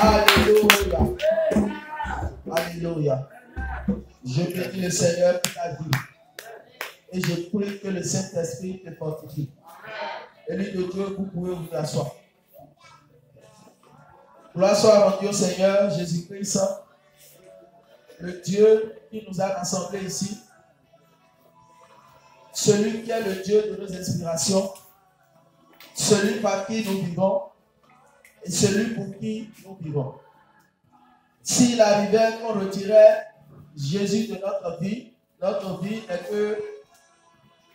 Alléluia. Alléluia. Je bénis le Seigneur pour ta vie. Et je prie que le Saint-Esprit te fortifie. Élu de Dieu, vous pouvez vous asseoir. Gloire soit rendue au Seigneur Jésus-Christ, le Dieu qui nous a rassemblés ici, celui qui est le Dieu de nos inspirations, celui par qui nous vivons et celui pour qui nous vivons. S'il arrivait qu'on retirait Jésus de notre vie n'est que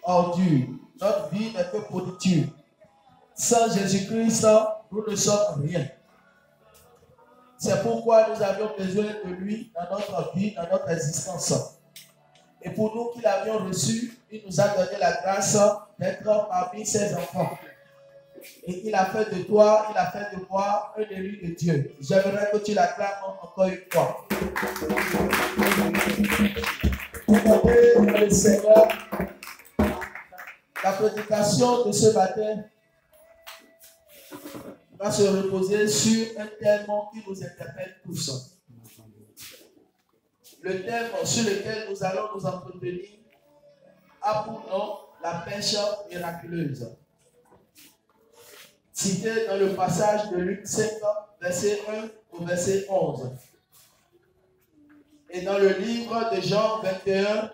ordure, notre vie n'est que pourriture. Sans Jésus-Christ, nous ne sommes rien. C'est pourquoi nous avions besoin de lui dans notre vie, dans notre existence. Et pour nous qui l'avions reçu, il nous a donné la grâce d'être parmi ses enfants. Et il a fait de toi, il a fait de moi un élu de Dieu. J'aimerais que tu l'acclames encore une fois. Regardez le Seigneur. La prédication de ce matin va se reposer sur un thème qui nous interpelle tous. Le thème sur lequel nous allons nous entretenir a pour nom la pêche miraculeuse. Cité dans le passage de Luc 5, verset 1 au verset 11. Et dans le livre de Jean 21,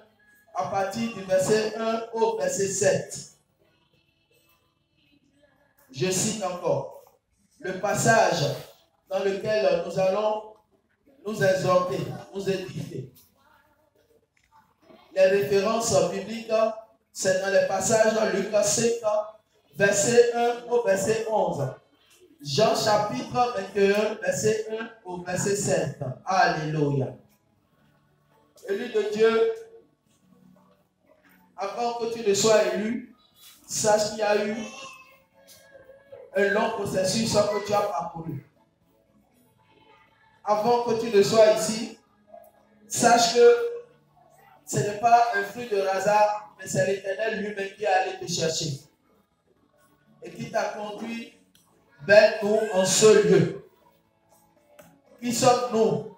à partir du verset 1 au verset 7. Je cite encore le passage dans lequel nous allons nous exhorter, nous édifier. Les références bibliques, c'est dans les passages Luc 5, verset 1 au verset 11. Jean chapitre 21, verset 1 au verset 7. Alléluia. Élu de Dieu, avant que tu ne sois élu, sache qu'il y a eu un long processus que tu as parcouru. Avant que tu ne sois ici, sache que ce n'est pas un fruit de hasard, mais c'est l'Éternel lui-même qui est allé te chercher et qui t'a conduit vers nous en ce lieu. Qui sommes-nous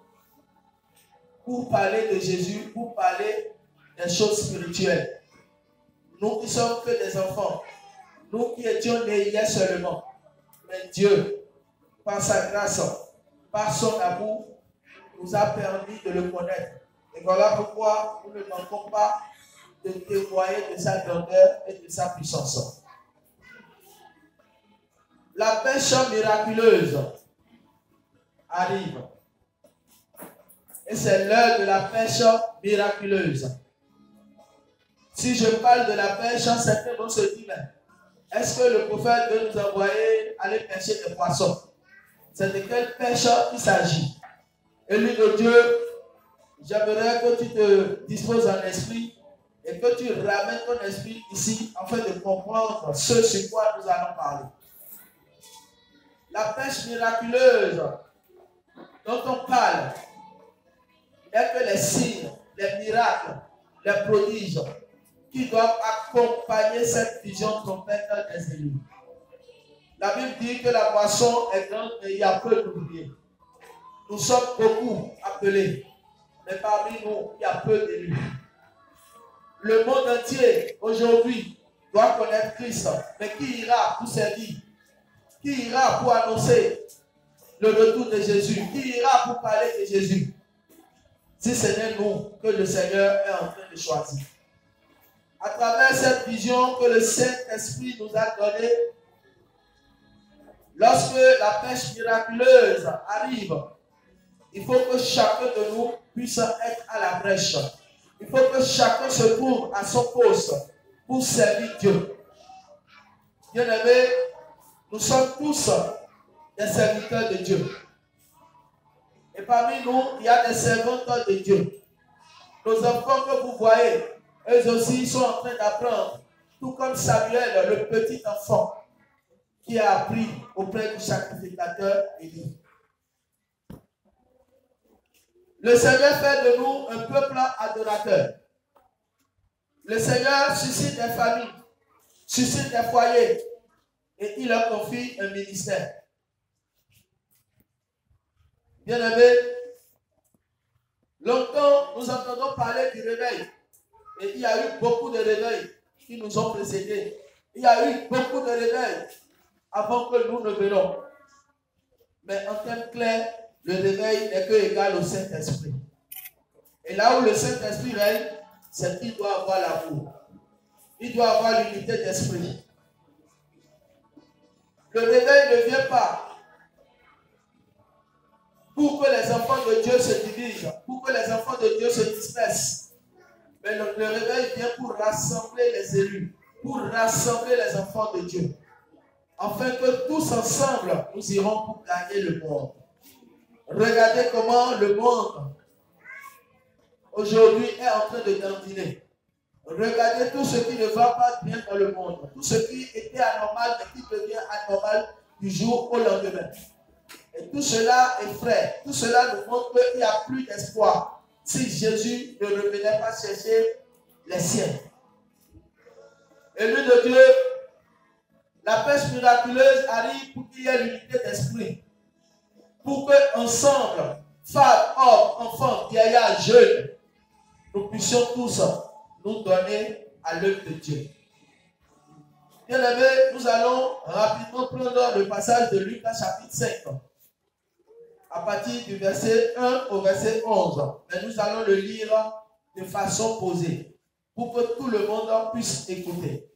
pour parler de Jésus, pour parler des choses spirituelles? Nous qui sommes que des enfants, nous qui étions nés hier seulement, mais Dieu, par sa grâce, par son amour, nous a permis de le connaître. Et voilà pourquoi nous ne manquons pas de témoigner de sa grandeur et de sa puissance. La pêche miraculeuse arrive. Et c'est l'heure de la pêche miraculeuse. Si je parle de la pêche, certains vont se dire, mais est-ce que le prophète veut nous envoyer aller pêcher des poissons? C'est de quelle pêche il s'agit? Élu de Dieu, j'aimerais que tu te disposes en esprit et que tu ramènes ton esprit ici afin de comprendre ce sur quoi nous allons parler. La pêche miraculeuse dont on parle est que les signes, les miracles, les prodiges qui doivent accompagner cette vision trompette des élus. La Bible dit que la moisson est grande et il y a peu d'ouvriers. Nous sommes beaucoup appelés, mais parmi nous, il y a peu d'élus. Le monde entier, aujourd'hui, doit connaître Christ. Mais qui ira pour servir? Qui ira pour annoncer le retour de Jésus? Qui ira pour parler de Jésus? Si ce n'est nous que le Seigneur est en train de choisir. À travers cette vision que le Saint-Esprit nous a donnée, lorsque la pêche miraculeuse arrive, il faut que chacun de nous puisse être à la brèche. Il faut que chacun se trouve à son poste pour servir Dieu. Bien-aimés, nous sommes tous des serviteurs de Dieu. Et parmi nous, il y a des servantes de Dieu. Nos enfants que vous voyez, eux aussi sont en train d'apprendre. Tout comme Samuel, le petit enfant, qui a appris auprès du sacrificateur Élie. Le Seigneur fait de nous un peuple adorateur. Le Seigneur suscite des familles, suscite des foyers, et il leur confie un ministère. Bien-aimés, longtemps, nous entendons parler du réveil. Et il y a eu beaucoup de réveils qui nous ont précédés. Il y a eu beaucoup de réveils avant que nous ne venions. Mais en termes clairs, le réveil n'est que égal au Saint-Esprit. Et là où le Saint-Esprit règne, c'est qu'il doit avoir l'amour. Il doit avoir l'unité d'esprit. Le réveil ne vient pas pour que les enfants de Dieu se divisent, pour que les enfants de Dieu se dispersent. Mais le réveil vient pour rassembler les élus, pour rassembler les enfants de Dieu. Afin que tous ensemble, nous irons pour gagner le monde. Regardez comment le monde aujourd'hui est en train de dandiner. Regardez tout ce qui ne va pas bien dans le monde. Tout ce qui était anormal et qui devient anormal du jour au lendemain. Et tout cela effraie. Tout cela nous montre qu'il n'y a plus d'espoir si Jésus ne revenait pas chercher les siens. Élu de Dieu, la pêche miraculeuse arrive pour qu'il y ait l'unité d'esprit. Pour que ensemble, femmes, hommes, enfants, vieillards, jeunes, nous puissions tous nous donner à l'œuvre de Dieu. Bien aimés, nous allons rapidement prendre le passage de Luc chapitre 5. À partir du verset 1 au verset 11. Mais nous allons le lire de façon posée pour que tout le monde puisse écouter.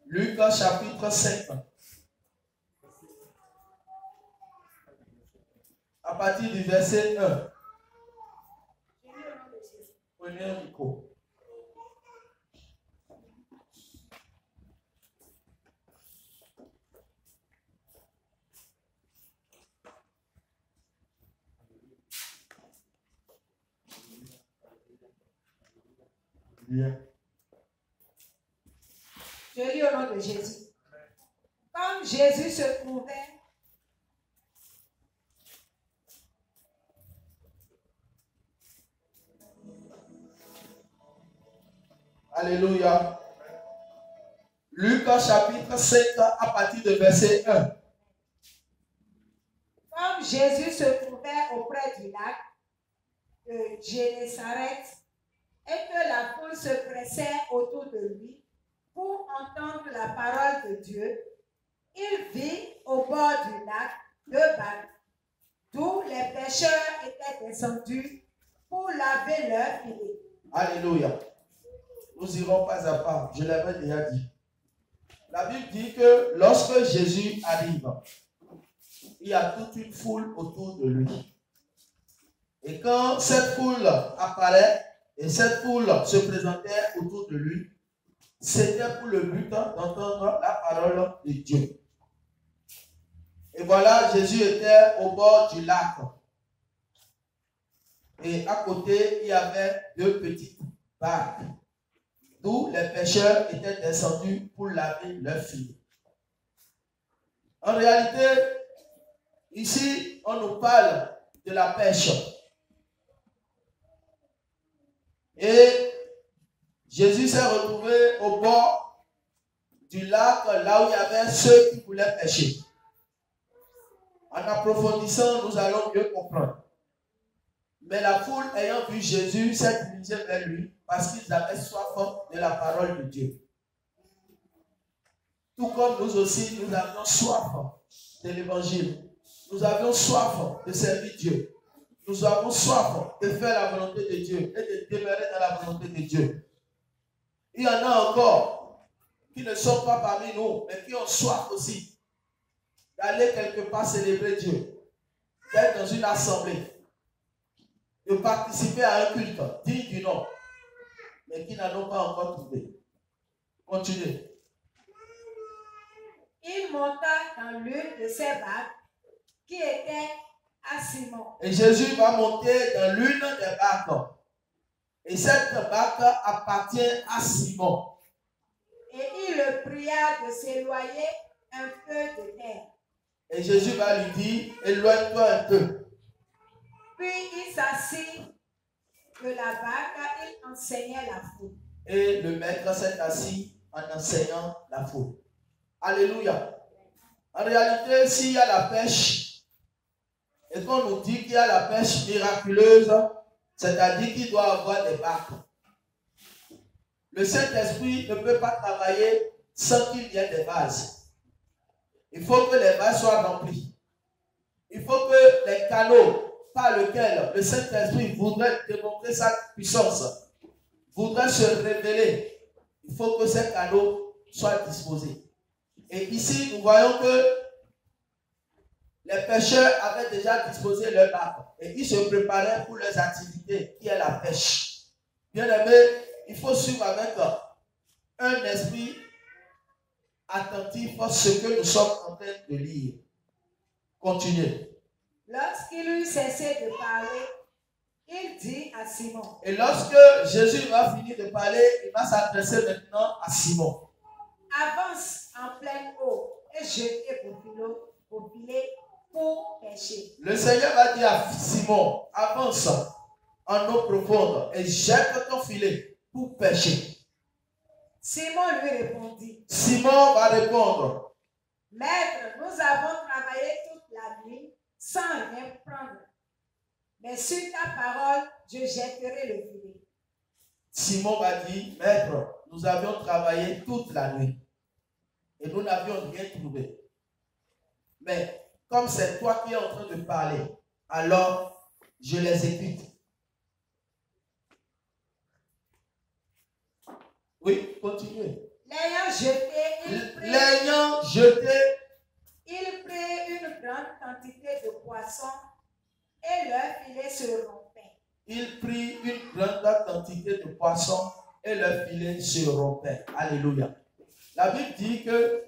Luc chapitre 5. À partir du verset 1. Prenez un micro. Bien. Je lis au nom de Jésus. Comme Jésus se trouvait Alléluia. Luc chapitre 5 à partir de verset 1. Comme Jésus se trouvait auprès du lac de Génézareth et que la foule se pressait autour de lui pour entendre la parole de Dieu, il vit au bord du lac deux barques, d'où les pêcheurs étaient descendus pour laver leurs filets. Alléluia. Nous irons pas à pas, je l'avais déjà dit. La Bible dit que lorsque Jésus arrive, il y a toute une foule autour de lui. Et quand cette foule apparaît et cette foule se présentait autour de lui, c'était pour le but d'entendre la parole de Dieu. Et voilà, Jésus était au bord du lac. Et à côté, il y avait deux petites barques, d'où les pêcheurs étaient descendus pour laver leurs filets. En réalité, ici, on nous parle de la pêche. Et Jésus s'est retrouvé au bord du lac, là où il y avait ceux qui voulaient pêcher. En approfondissant, nous allons mieux comprendre. Mais la foule, ayant vu Jésus, s'est dirigée vers lui parce qu'ils avaient soif de la parole de Dieu. Tout comme nous aussi, nous avions soif de l'évangile. Nous avions soif de servir Dieu. Nous avons soif de faire la volonté de Dieu et de demeurer dans la volonté de Dieu. Il y en a encore qui ne sont pas parmi nous, mais qui ont soif aussi d'aller quelque part célébrer Dieu, d'être dans une assemblée, de participer à un culte digne du nom, mais qui n'en ont pas encore trouvé. Continuez. Il monta dans l'une de ces barques qui était à Simon. Et Jésus va monter dans l'une des barques. Et cette barque appartient à Simon. Et il le pria de s'éloigner un peu de terre. Et Jésus va lui dire, éloigne-toi un peu. Puis il s'assit de la barque, il enseignait la foule. Et le maître s'est assis en enseignant la foule. Alléluia. En réalité, s'il y a la pêche, et qu'on nous dit qu'il y a la pêche miraculeuse, c'est-à-dire qu'il doit avoir des barques. Le Saint-Esprit ne peut pas travailler sans qu'il y ait des bases. Il faut que les bases soient remplies. Il faut que les canaux par lesquels le Saint-Esprit voudrait démontrer sa puissance, voudrait se révéler, il faut que ces canaux soient disposés. Et ici, nous voyons que les pêcheurs avaient déjà disposé leurs barques et ils se préparaient pour leurs activités, qui est la pêche. Bien aimé, il faut suivre avec un esprit attentif à ce que nous sommes en train de lire. Continuez. Lorsqu'il eut cessé de parler, il dit à Simon. Et lorsque Jésus va finir de parler, il va s'adresser maintenant à Simon. Avance en pleine eau et jetez vos filets pour pêcher. Le Seigneur va dire à Simon, avance en eau profonde et jette ton filet pour pêcher. Simon lui répondit. Simon va répondre. Maître, nous avons travaillé toute la nuit sans rien prendre. Mais sur ta parole, je jetterai le filet. Simon va dire, Maître, nous avions travaillé toute la nuit et nous n'avions rien trouvé. Mais comme c'est toi qui es en train de parler, alors je les écoute. Oui, continuez. L'ayant jeté, il prit une grande quantité de poissons et leur filet se rompait. Il prit une grande quantité de poissons et leur filet se rompait. Alléluia. La Bible dit que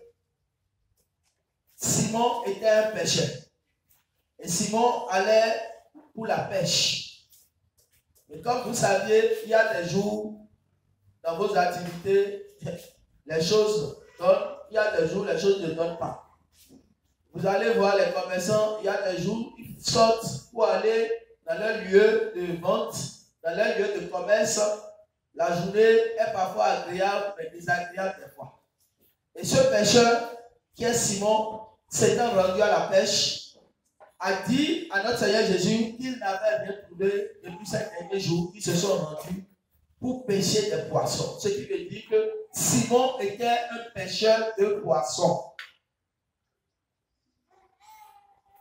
Simon était un pêcheur. Et Simon allait pour la pêche. Et comme vous saviez, il y a des jours dans vos activités, les choses donnent. Il y a des jours, les choses ne donnent pas. Vous allez voir les commerçants, il y a des jours, ils sortent pour aller dans leur lieu de vente, dans leur lieu de commerce. La journée est parfois agréable, mais désagréable des fois. Et ce pêcheur, qui est Simon, s'étant rendu à la pêche, a dit à notre Seigneur Jésus qu'il n'avait rien trouvé depuis ces derniers jours qu'ils se sont rendus pour pêcher des poissons. Ce qui veut dire que Simon était un pêcheur de poissons.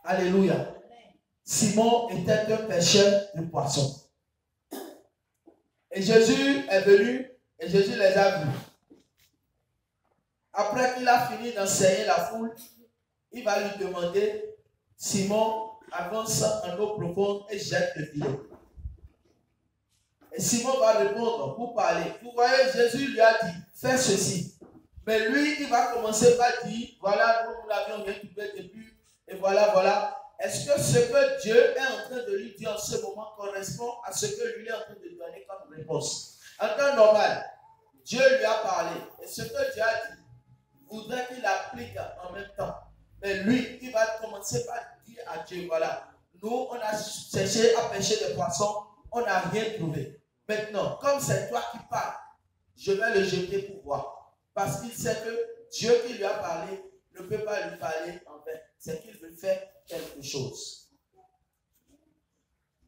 Alléluia. Simon était un pêcheur de poissons. Et Jésus est venu et Jésus les a vus. Après qu'il a fini d'enseigner la foule, il va lui demander, Simon, avance en eau profonde et jette le filet. Et Simon va répondre pour parler. Vous voyez, Jésus lui a dit, fais ceci. Mais lui, il va commencer par dire, voilà, nous l'avions bien trouvé depuis, et voilà. Est-ce que ce que Dieu est en train de lui dire en ce moment correspond à ce que lui est en train de donner comme réponse? En temps normal, Dieu lui a parlé. Et ce que Dieu a dit, voudrait qu'il applique en même temps. Mais lui, il va commencer par dire à Dieu, voilà, nous, on a cherché à pêcher des poissons, on n'a rien trouvé. Maintenant, comme c'est toi qui parles, je vais le jeter pour voir. Parce qu'il sait que Dieu qui lui a parlé ne peut pas lui parler en vain. C'est qu'il veut faire quelque chose.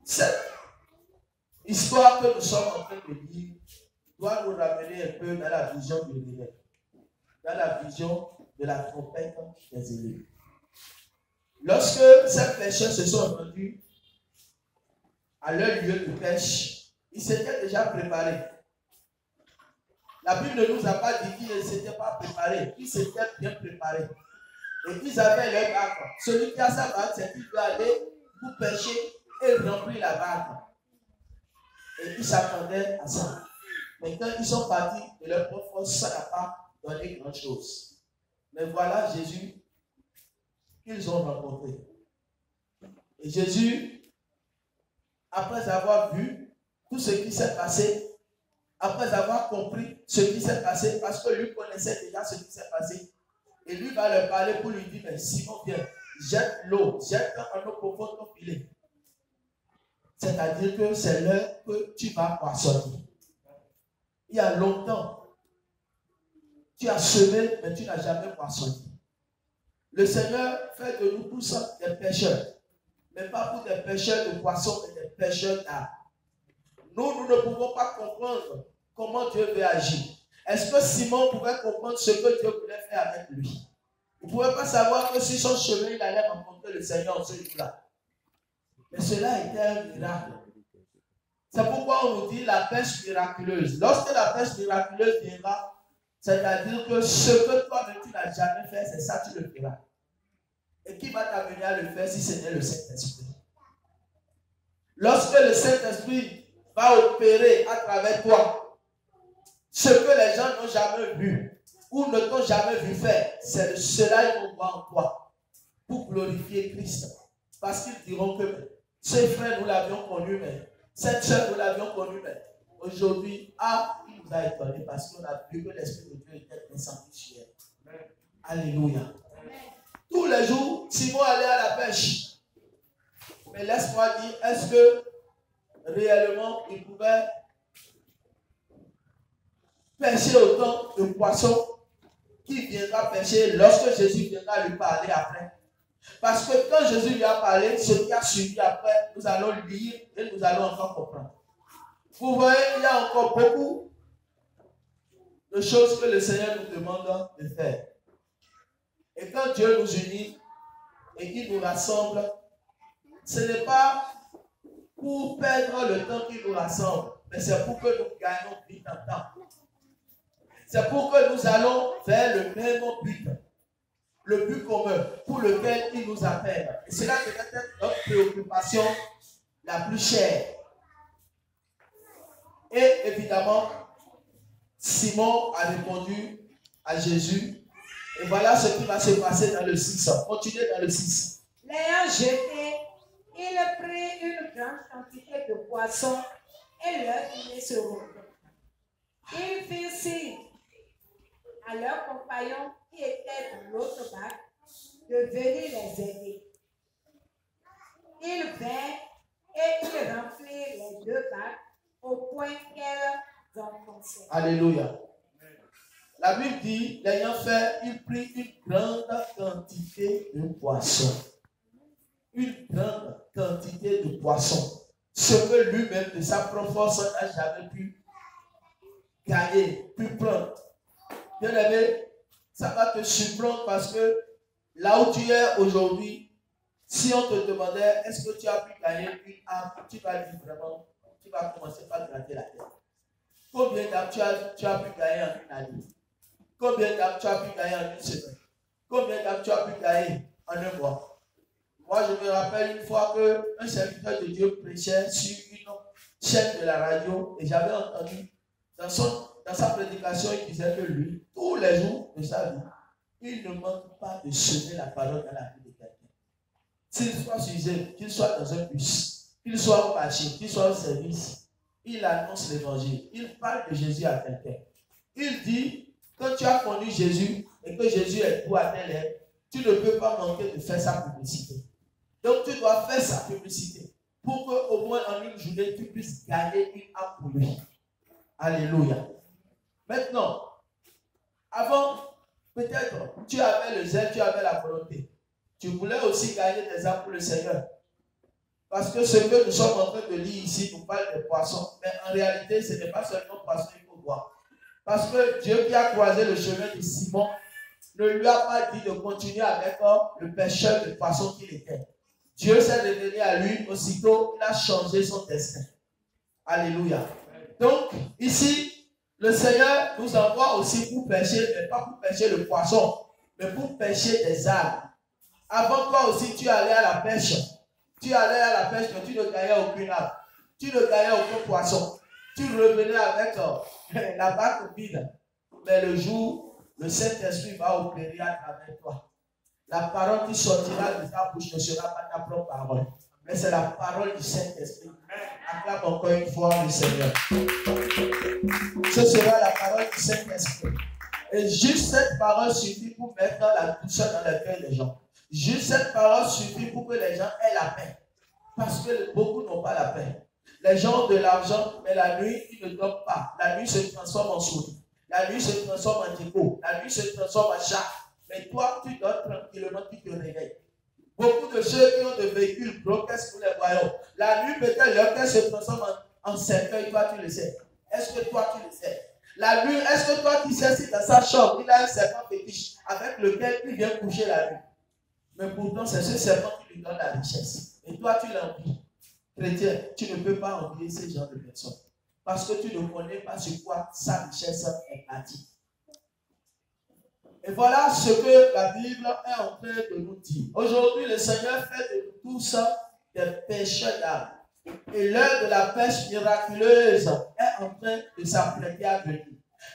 Cette histoire que nous sommes en train de lire doit nous ramener un peu dans la vision du réveil, dans la vision de la trompette des élus. Lorsque ces pêcheurs se sont rendus à leur lieu de pêche, ils s'étaient déjà préparés. La Bible ne nous a pas dit qu'ils ne s'étaient pas préparés, ils s'étaient bien préparés. Et ils avaient leur barque. Celui qui a sa barque, c'est qu'il doit aller pour pêcher et remplir la barque. Et ils s'attendaient à ça. Mais quand ils sont partis de leur propre force, ça n'a pas donné grand chose. Mais voilà Jésus qu'ils ont rencontré. Et Jésus, après avoir vu tout ce qui s'est passé, après avoir compris ce qui s'est passé, parce que lui connaissait déjà ce qui s'est passé, et lui va leur parler pour lui dire, mais Simon, viens, jette l'eau, jette en eau profonde ton filet. C'est-à-dire que c'est l'heure que tu vas poissonner. Il y a longtemps, Tu as semé, mais tu n'as jamais moissonné. Le Seigneur fait de nous tous des pêcheurs. Mais pas pour des pêcheurs de poissons, mais des pêcheurs d'âmes. Nous ne pouvons pas comprendre comment Dieu veut agir. Est-ce que Simon pouvait comprendre ce que Dieu voulait faire avec lui? Il ne pouvait pas savoir que sur son chemin, il allait rencontrer le Seigneur ce jour-là. Mais cela était un miracle. C'est pourquoi on nous dit la pêche miraculeuse. Lorsque la pêche miraculeuse viendra, c'est-à-dire que ce que toi-même tu n'as jamais fait, c'est ça tu le feras. Et qui va t'amener à le faire si ce n'est le Saint-Esprit? Lorsque le Saint-Esprit va opérer à travers toi, ce que les gens n'ont jamais vu ou ne t'ont jamais vu faire, c'est cela qu'ils vont voir en toi pour glorifier Christ. Parce qu'ils diront que ce frère, nous l'avions connu, mais cette soeur, nous l'avions connu, mais aujourd'hui, il nous a étonnés parce qu'on a vu que l'Esprit de Dieu était descendu sur elle. Alléluia. Tous les jours, Simon allait à la pêche. Mais laisse-moi dire, est-ce que réellement il pouvait pêcher autant de poissons qu'il viendra pêcher lorsque Jésus viendra lui parler après? Parce que quand Jésus lui a parlé, ce qui a suivi après, nous allons lire et nous allons encore comprendre. Vous voyez, il y a encore beaucoup de choses que le Seigneur nous demande de faire. Et quand Dieu nous unit et qu'il nous rassemble, ce n'est pas pour perdre le temps qu'il nous rassemble, mais c'est pour que nous gagnons vite en temps. C'est pour que nous allons vers le même but, le but commun pour lequel il nous appelle. Et cela devrait être notre préoccupation la plus chère. Et évidemment, Simon a répondu à Jésus. Et voilà ce qui va se passer dans le 6. Continuez dans le 6. L'ayant jeté, il prit une grande quantité de poissons et leur filet se rompit. Ils firent signe à leurs compagnons qui étaient dans l'autre bac de venir les aider. Ils vinrent et ils remplirent les deux bacs au point qu'elles enfonçaient. Alléluia. La Bible dit, l'ayant fait, il prit une grande quantité de poissons. Une grande quantité de poissons. Ce que lui-même, de sa propre force, n'a jamais pu gagner, pu prendre. Bien aimé, ça va te surprendre parce que là où tu es aujourd'hui, si on te demandait, est-ce que tu as pu gagner une âme, tu vas dire vraiment, tu vas commencer par gratter la tête. Combien d'âmes tu as pu gagner en une année? Combien d'âmes tu as pu gagner en une semaine? Combien d'âmes tu as pu gagner en un mois? Moi, je me rappelle une fois qu'un serviteur de Dieu prêchait sur une chaîne de la radio et j'avais entendu dans sa prédication, il disait que lui, tous les jours de sa vie, il ne manque pas de semer la parole dans la vie de quelqu'un. S'il soit sur Zelle, qu'il soit dans un bus, qu'il soit au marché, qu'il soit au service, il annonce l'évangile. Il parle de Jésus à quelqu'un. Il dit, quand tu as connu Jésus et que Jésus est tout à tes lèvres, tu ne peux pas manquer de faire sa publicité. Donc tu dois faire sa publicité pour qu'au moins en une journée, tu puisses gagner une âme pour lui. Alléluia. Maintenant, avant, peut-être, tu avais le zèle, tu avais la volonté. Tu voulais aussi gagner des âmes pour le Seigneur. Parce que ce que nous sommes en train de lire ici nous parle des poissons. Mais en réalité, ce n'est pas seulement poisson qu'il faut voir. Parce que Dieu qui a croisé le chemin de Simon ne lui a pas dit de continuer avec le pêcheur de poissons qu'il était. Dieu s'est révélé à lui, aussitôt il a changé son destin. Alléluia. Donc, ici, le Seigneur nous envoie aussi pour pêcher, mais pas pour pêcher le poisson, mais pour pêcher des âmes. Avant toi aussi, tu allais à la pêche. Tu allais à la pêche, mais tu ne gagnais aucune âme. Tu ne gagnais aucun poisson. Tu revenais avec la barque vide. Mais le jour, le Saint-Esprit va opérer à travers toi. La parole qui sortira de ta bouche ne sera pas ta propre parole, mais c'est la parole du Saint-Esprit. Acclame encore une fois le Seigneur. Ce sera la parole du Saint-Esprit. Et juste cette parole suffit pour mettre la douceur dans le cœur des gens. Juste cette parole suffit pour que les gens aient la paix. Parce que beaucoup n'ont pas la paix. Les gens ont de l'argent, mais la nuit, ils ne dorment pas. La nuit se transforme en souris. La nuit se transforme en dépôt. La nuit se transforme en chat. Mais toi, tu dors tranquillement, tu te réveilles. Beaucoup de ceux qui ont des véhicules bloqués sous les voyons. La nuit, peut-être, leur cœur se transforme en cercueil. Toi, tu le sais. Est-ce que toi, tu le sais? La nuit, est-ce que toi, tu sais si dans sa chambre, il a un serpent fétiche avec lequel il vient coucher la nuit? Mais pourtant, c'est ce serpent qui lui donne la richesse. Et toi, tu l'envies. Chrétien, tu ne peux pas envier ce genre de personnes. Parce que tu ne connais pas sur quoi sa richesse est bâtie. Et voilà ce que la Bible est en train de nous dire. Aujourd'hui, le Seigneur fait de nous tous des pêcheurs d'âme. Et l'heure de la pêche miraculeuse est en train de s'apprêter à venir.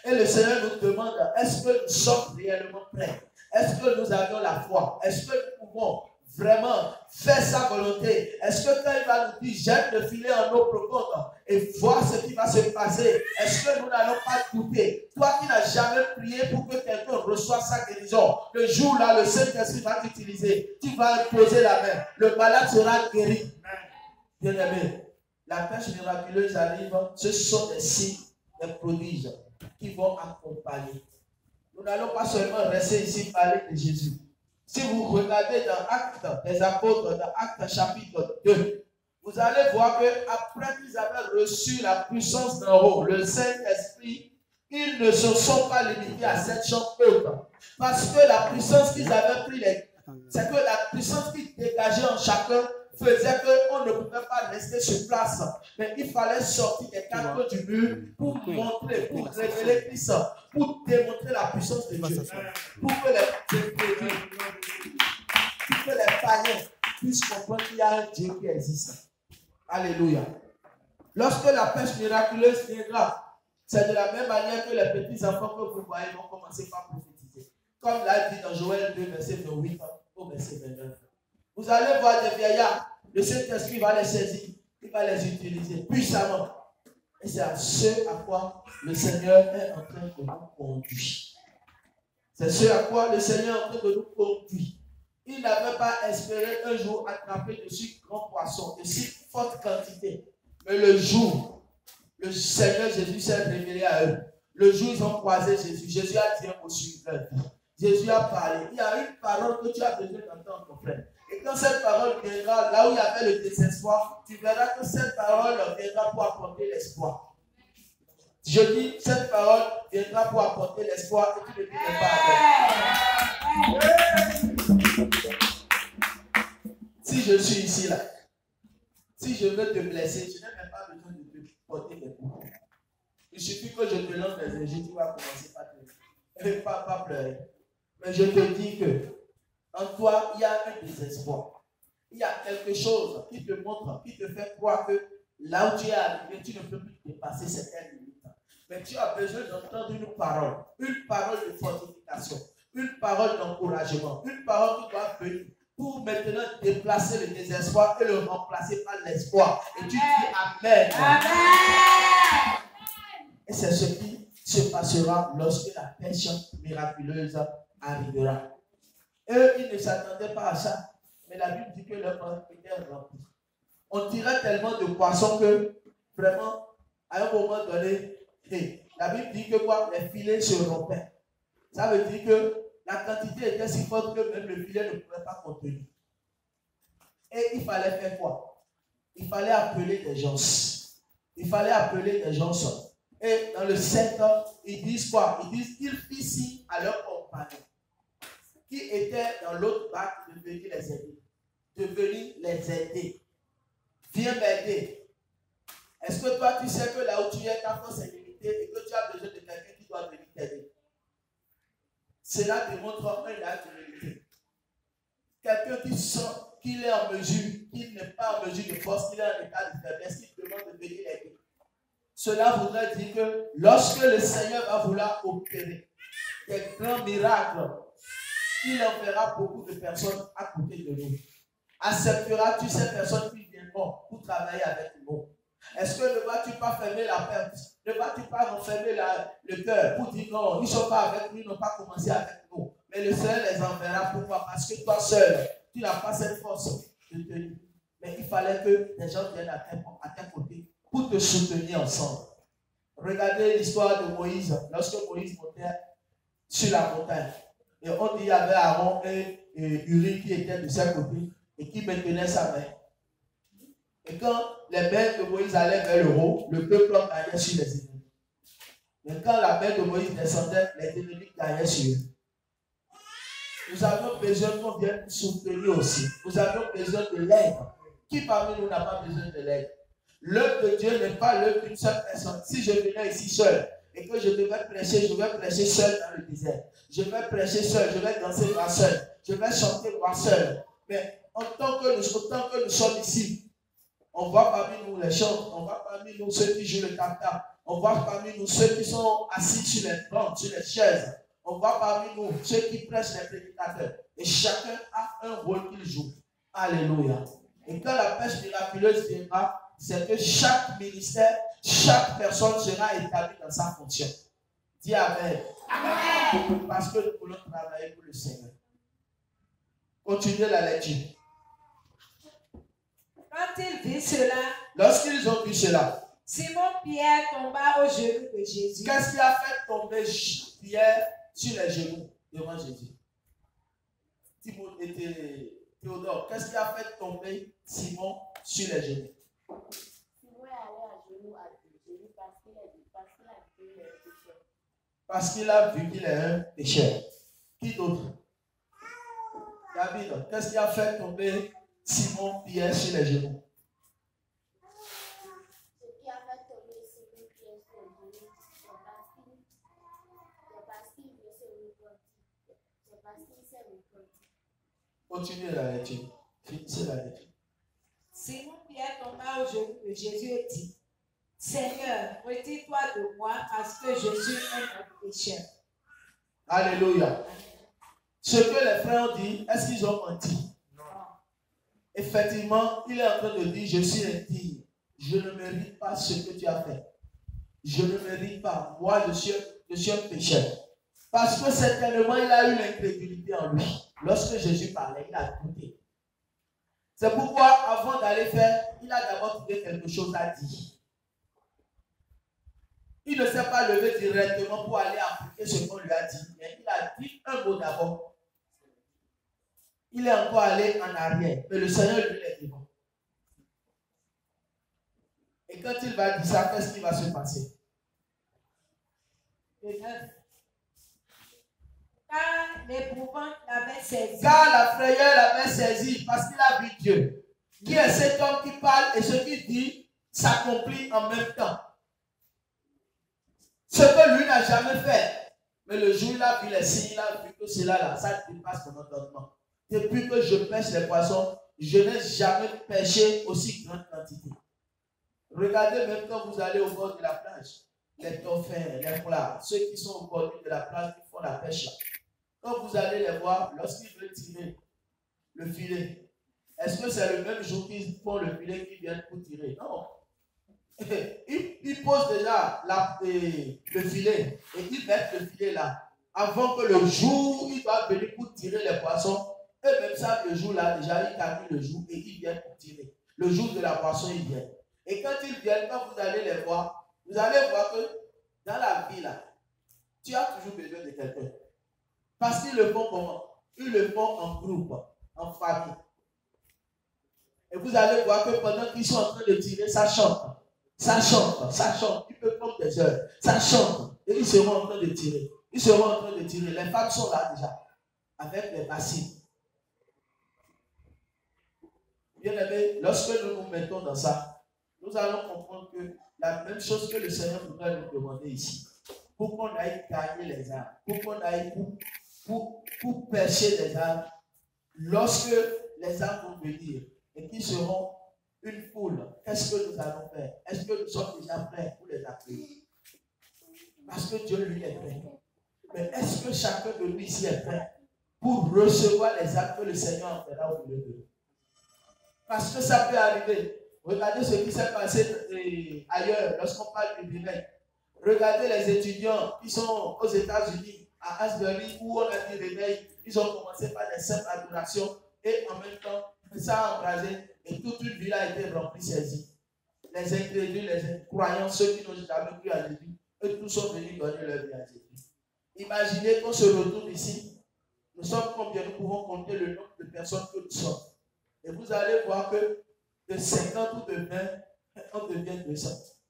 Et le Seigneur nous demande, est-ce que nous sommes réellement prêts? Est-ce que nous avons la foi? Est-ce que nous pouvons vraiment faire sa volonté? Est-ce que quand il va nous dire, jette le filet en eau profonde et voir ce qui va se passer, est-ce que nous n'allons pas douter? Toi qui n'as jamais prié pour que quelqu'un reçoive sa guérison, le jour-là, le Saint-Esprit va t'utiliser. Tu vas imposer la main. Le malade sera guéri. Bien-aimé, la pêche miraculeuse arrive. Ce sont des signes, des prodiges qui vont accompagner. Nous n'allons pas seulement rester ici parler de Jésus. Si vous regardez dans Actes des Apôtres, dans Actes chapitre 2, vous allez voir qu'après qu'ils avaient reçu la puissance d'en haut, le Saint-Esprit, ils ne se sont pas limités à cette chambre haute. Parce que la puissance qu'ils avaient pris, c'est que la puissance qui dégageait en chacun faisait qu'on ne pouvait pas rester sur place. Mais il fallait sortir des quatre du mur pour montrer, pour révéler Christ, pour démontrer la puissance de Dieu. Pour que les païens puissent comprendre qu'il y a un Dieu qui existe. Alléluia. Lorsque la pêche miraculeuse viendra, c'est de la même manière que les petits enfants que vous voyez vont commencer par prophétiser. Comme l'a dit dans Joël 2, verset 28 au verset 29. Vous allez voir des vieillards, le Saint-Esprit va les saisir, il va les utiliser puissamment. Et c'est à ce à quoi le Seigneur est en train de nous conduire. C'est ce à quoi le Seigneur est en train de nous conduire. Il n'avait pas espéré un jour attraper de si grands poissons, de si forte quantité. Mais le jour, le Seigneur Jésus s'est révélé à eux. Le jour, ils ont croisé Jésus. Jésus a dit un mot sur leur vie. Jésus a parlé. Il y a une parole que tu as besoin d'entendre, mon frère. Et quand cette parole viendra, là où il y avait le désespoir, tu verras que cette parole viendra pour apporter l'espoir. Je dis, cette parole viendra pour apporter l'espoir et tu ne dis pas. Si je suis ici, là, si je veux te blesser, je n'ai même pas besoin de te porter des coups. Il suffit que je te lance des énergies, tu vas commencer par pas pleurer. Mais je te dis que en toi, il y a un désespoir. Il y a quelque chose qui te montre, qui te fait croire que là où tu es arrivé, tu ne peux plus dépasser certaines limites. Mais tu as besoin d'entendre une parole de fortification, une parole d'encouragement, une parole qui doit venir pour maintenant déplacer le désespoir et le remplacer par l'espoir. Et tu dis Amen. Amen. Et c'est ce qui se passera lorsque la pêche miraculeuse arrivera. Eux, ils ne s'attendaient pas à ça. Mais la Bible dit que leur ventre était rempli. On tirait tellement de poissons que, vraiment, à un moment donné, la Bible dit que quoi? Les filets se rompaient. Ça veut dire que la quantité était si forte que même le filet ne pouvait pas contenir. Et il fallait faire quoi? Il fallait appeler des gens. Il fallait appeler des gens. Et dans le 7, ils disent quoi? Ils disent qu'ils fit signe à leurs compagnons qui étaient dans l'autre bac de venir les aider. De venir les aider. Viens m'aider. Est-ce que toi, tu sais que là où tu es, ta force est limitée et que tu as besoin de quelqu'un qui doit venir t'aider? Cela démontre un acte d'humilité. Quelqu'un qui sent qu'il est en mesure, qu'il n'est pas en mesure de force, qu'il est en état de faiblesse, qui demande de venir l'aider. Cela voudrait dire que lorsque le Seigneur va vouloir opérer des grands miracles, il enverra beaucoup de personnes à côté de nous. Accepteras-tu ces personnes qui viendront pour travailler avec nous? Est-ce que ne vas-tu pas fermer la porte? Ne vas-tu pas renfermer le cœur pour dire non, ils ne sont pas avec nous, ils n'ont pas commencé avec nous. Mais le Seigneur les enverra. Pourquoi? Parce que toi seul, tu n'as pas cette force de tenir. Mais il fallait que des gens viennent à tes côtés pour te soutenir ensemble. Regardez l'histoire de Moïse. Lorsque Moïse montait sur la montagne, et on dit qu'il y avait Aaron et Uri qui étaient de ses côtés et qui maintenaient sa main. Et quand les mains de Moïse allaient vers le haut, le peuple gagnait sur les ennemis. Mais quand la main de Moïse descendait, les ennemis gagnaient sur eux. Nous avons besoin qu'on vienne nous soutenir aussi. Nous avons besoin de l'aide. Qui parmi nous n'a pas besoin de l'aide? L'œuvre de Dieu n'est pas l'œuvre d'une seule personne. Si je venais ici seul et que je devais prêcher, je vais prêcher seul dans le désert. Je vais prêcher seul, je vais danser moi seul, je vais chanter moi seul. Mais autant que nous sommes ici, on voit parmi nous les chants, on voit parmi nous ceux qui jouent le tam-tam, on voit parmi nous ceux qui sont assis sur les bancs, sur les chaises, on voit parmi nous ceux qui prêchent les prédicateurs. Et chacun a un rôle qu'il joue. Alléluia. Et quand la pêche miraculeuse viendra, c'est que chaque ministère, chaque personne sera établie dans sa fonction. Dis Amen. Amen. Parce que nous voulons travailler pour le Seigneur. Continuez la lecture. Quand ils virent cela, lorsqu'ils ont vu cela, Simon-Pierre tomba aux genoux de Jésus. Qu'est-ce qui a fait tomber Pierre sur les genoux devant Jésus? Théodore, qu'est-ce qui a fait tomber Simon sur les genoux? Simon est allé à genoux à Jésus parce qu'il a vu qu'il est un pécheur. Qui d'autre? David, qu'est-ce qui a fait tomber Simon Pierre sur les genoux? Ce qui a fait tomber Simon Pierre sur les genoux, c'est parce qu'il veut se repentir. C'est parce qu'il s'est repenti. Continuez la lecture. Finissez la lecture. Simon-Pierre tomba aux genoux de Jésus et dit, Seigneur, retire-toi de moi parce que je suis un homme pécheur. Alléluia. Ce que les frères ont dit, est-ce qu'ils ont menti? Non. Effectivement, il est en train de dire, je suis indigne. Je ne mérite pas ce que tu as fait. Je ne mérite pas. Moi, je suis un pécheur. Parce que certainement, il a eu l'incrédulité en lui. Lorsque Jésus parlait, il a douté. C'est pourquoi, avant d'aller faire, il a d'abord trouvé quelque chose à dire. Il ne s'est pas levé directement pour aller appliquer ce qu'on lui a dit. Mais il a dit un mot d'abord. Il est encore allé en arrière. Mais le Seigneur lui est devant. Et quand il va dire ça, qu'est-ce qui va se passer? Le 9. Car l'épouvante l'avait saisi. Car la frayeur l'avait saisi parce qu'il a vu Dieu. Qui est cet homme qui parle et ce qu'il dit s'accomplit en même temps. Ce que lui n'a jamais fait. Mais le jour où il a vu les signes, il a vu que cela là, ça dépasse mon entendement. Depuis que je pêche les poissons, je n'ai jamais pêché aussi grande quantité. Regardez même quand vous allez au bord de la plage, les dauphins, les plats, ceux qui sont au bord de la plage qui font la pêche là. Quand vous allez les voir, lorsqu'ils veulent tirer le filet, est-ce que c'est le même jour qu'ils font le filet qu'ils viennent pour tirer? Non. Ils posent déjà le filet et ils mettent le filet là. Avant que le jour où ils doivent venir pour tirer les poissons, eux-mêmes savent le jour là, déjà ils calculent le jour et ils viennent pour tirer. Le jour de la poisson, ils viennent. Et quand ils viennent, quand vous allez les voir, vous allez voir que dans la vie là, tu as toujours besoin de quelqu'un. Parce qu'ils le font comment? Ils le font en groupe, en famille. Et vous allez voir que pendant qu'ils sont en train de tirer, ça chante. Ça chante, ça chante. Ils peuvent prendre des heures. Ça chante. Et ils seront en train de tirer. Ils seront en train de tirer. Les femmes sont là déjà. Avec les bassines. Bien aimé, lorsque nous nous mettons dans ça, nous allons comprendre que la même chose que le Seigneur voudrait nous demander ici. Pour qu'on aille gagner les âmes. Pour qu'on aille pour pêcher les âmes. Lorsque les âmes vont venir et qu'ils seront une foule, qu'est-ce que nous allons faire? Est-ce que nous sommes déjà prêts pour les accueillir? Parce que Dieu lui est prêt. Mais est-ce que chacun de nous ici est prêt pour recevoir les actes que le Seigneur enverra au milieu de nous? Parce que ça peut arriver. Regardez ce qui s'est passé ailleurs lorsqu'on parle du réveil. Regardez les étudiants qui sont aux États-Unis, à Asbury, où on a dit réveil. Ils ont commencé par des simples adorations et en même temps, ça a embrasé et toute une ville a été remplie, saisie. les incrédules, les incroyants, ceux qui n'ont jamais cru à Jésus, eux tous sont venus donner leur vie à Jésus. Imaginez qu'on se retrouve ici. Nous sommes combien? Nous pouvons compter le nombre de personnes que nous sommes. Et vous allez voir que de 50 ou de 20, on devient 200.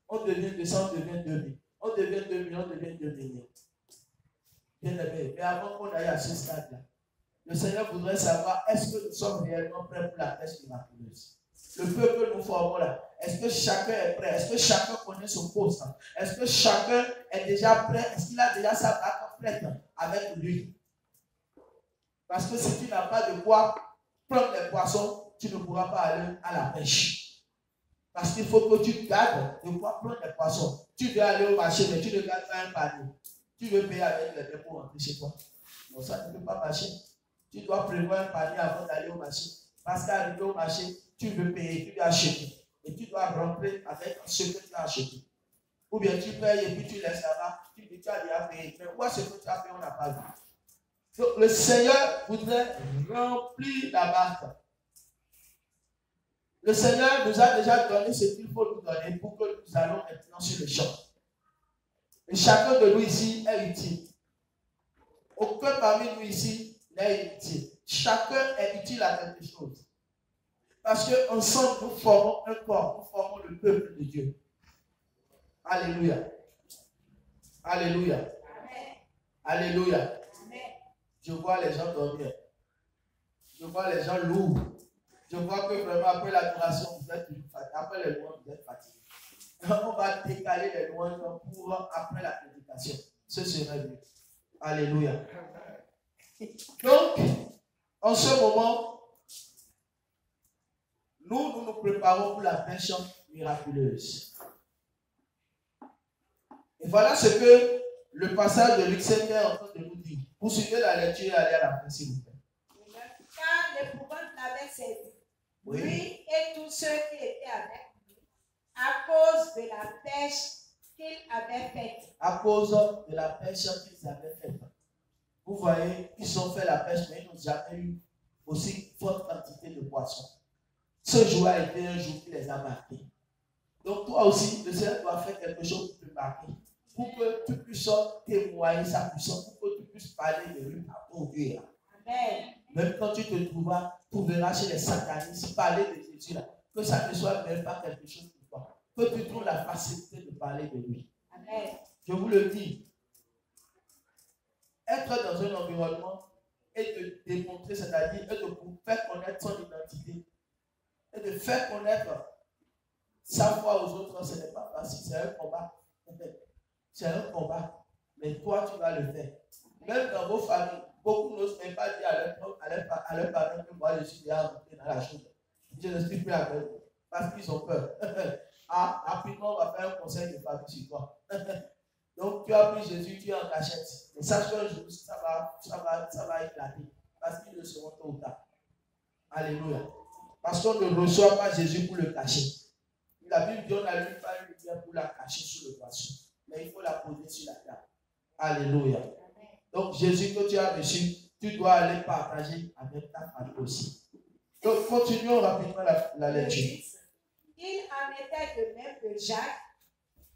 On devient 200, on devient 2000. On devient 2000, on devient 2 millions. Bien aimé, mais avant qu'on aille à ce stade-là, le Seigneur voudrait savoir, est-ce que nous sommes réellement prêts pour la pêche miraculeuse? Le peuple que nous formons là, est-ce que chacun est prêt? Est-ce que chacun connaît son poste? Est-ce que chacun est déjà prêt? Est-ce qu'il a déjà sa barque prête avec lui? Parce que si tu n'as pas de quoi prendre les poissons, tu ne pourras pas aller à la pêche. Parce qu'il faut que tu gardes de quoi prendre les poissons. Tu veux aller au marché, mais tu ne gardes pas un panier. Tu veux payer avec les dépôts pour rentrer chez toi. Bon, ça ne peut pas marcher. Tu dois prévoir un panier avant d'aller au marché. Parce qu'arriver au marché, tu veux payer, tu dois acheter. Et tu dois rentrer avec ce que tu as acheté. Ou bien tu payes et puis tu laisses là-bas. Tu dis, tu as déjà payé. Mais où est-ce que tu as payé? On n'a pas vu. Donc le Seigneur voudrait remplir la barque. Le Seigneur nous a déjà donné ce qu'il faut nous donner pour que nous allons maintenant sur le champ. Et chacun de nous ici est utile. Aucun parmi nous ici n'est inutile. Chacun est utile à quelque chose. Parce qu'ensemble, nous formons un corps, nous formons le peuple de Dieu. Alléluia. Alléluia. Amen. Alléluia. Amen. Je vois les gens dormir. Je vois les gens lourds. Je vois que vraiment après l'adoration, vous êtes toujours fatigués. Après les louanges, vous êtes fatigués. On va décaler les louanges pour après la prédication. Ce serait mieux. Alléluia. Donc, en ce moment, nous nous préparons pour la pêche miraculeuse. Et voilà ce que le passage de Luc 7 est en train de nous dire. Vous suivez la lecture et allez à la fin, s'il vous plaît. Car l'épouvante l'avait saisi. Oui. Lui et tous ceux qui étaient avec lui, à cause de la pêche qu'il avait faite. À cause de la pêche qu'ils avaient faite. Vous voyez, ils ont fait la pêche, mais ils n'ont jamais eu aussi forte quantité de poissons. Ce jour a été un jour qui les a marqués. Donc toi aussi, le Seigneur doit faire quelque chose pour te marquer. Pour que tu puisses témoigner sa puissance, pour que tu puisses parler de lui à ton Dieu. Amen. Même quand tu te trouveras chez les satanistes, parler de Jésus là, que ça ne soit même pas quelque chose pour toi. Que tu trouves la facilité de parler de lui. Amen. Je vous le dis. Être dans un environnement et de démontrer, c'est-à-dire de faire connaître son identité et de faire connaître sa foi aux autres, ce n'est pas facile, c'est un combat. C'est un combat. Mais toi, tu vas le faire. Même dans vos familles, beaucoup n'osent même pas dire à leurs parents que moi, je suis déjà rentré dans la chose. Je ne suis plus avec eux. Parce qu'ils ont peur. Rapidement, on va faire un conseil de famille sur toi. Donc, tu as pris Jésus, tu es en cachette. Et sache qu'un jour, ça va éclater. Parce qu'ils le seront tôt ou tard. Alléluia. Parce qu'on ne reçoit pas Jésus pour le cacher. La Bible dit on n'allume pas une lumière pour la cacher sous le poisson. Mais il faut la poser sur la table. Alléluia. Donc, Jésus que tu as reçu, tu dois aller partager avec ta famille aussi. Donc, continuons rapidement la lecture. Il en était de même de Jacques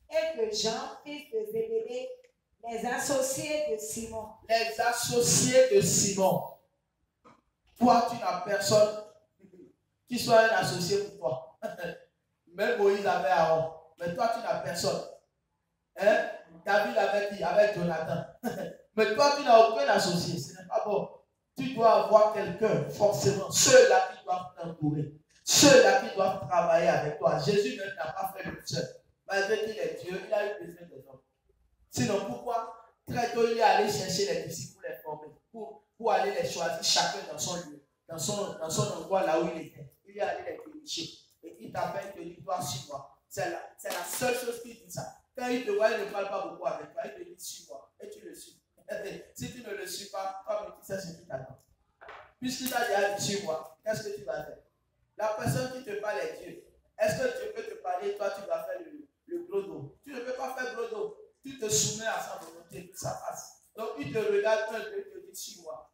et de Jean, fils de Zébédée, les associés de Simon. Les associés de Simon. Toi, tu n'as personne qui soit un associé pour toi. Même Moïse avait Aaron. Mais toi, tu n'as personne. Hein? David avait dit, avec Jonathan. Mais toi, tu n'as aucun associé. Ce n'est pas bon. Tu dois avoir quelqu'un, forcément. Ceux-là qui doivent t'entourer. Ceux-là qui doivent travailler avec toi. Jésus même n'a pas fait le seul. Malgré qu'il est Dieu, il a eu besoin des hommes. Sinon, pourquoi très tôt il est allé chercher les disciples pour les former, pour aller les choisir chacun dans son lieu, dans son endroit là où il était. Il est allé les dénicher. Et il t'appelle, il te dit, toi, suis-moi. C'est la seule chose qu'il dit ça. Quand il te voit, il ne parle pas beaucoup avec toi. Il te dit, suis-moi. Et tu le suis. Si tu ne le suis pas, comme tu sais ce qui t'attend. Puisqu'il t'a déjà dit, suis-moi, qu'est-ce que tu vas faire? La personne qui te parle est Dieu. Est-ce que Dieu peut te parler, toi, tu vas faire le gros dos? Tu ne peux pas faire gros dos. Tu te soumets à sa volonté, que ça passe. Donc, il te regarde un peu, il te dit, suis-moi.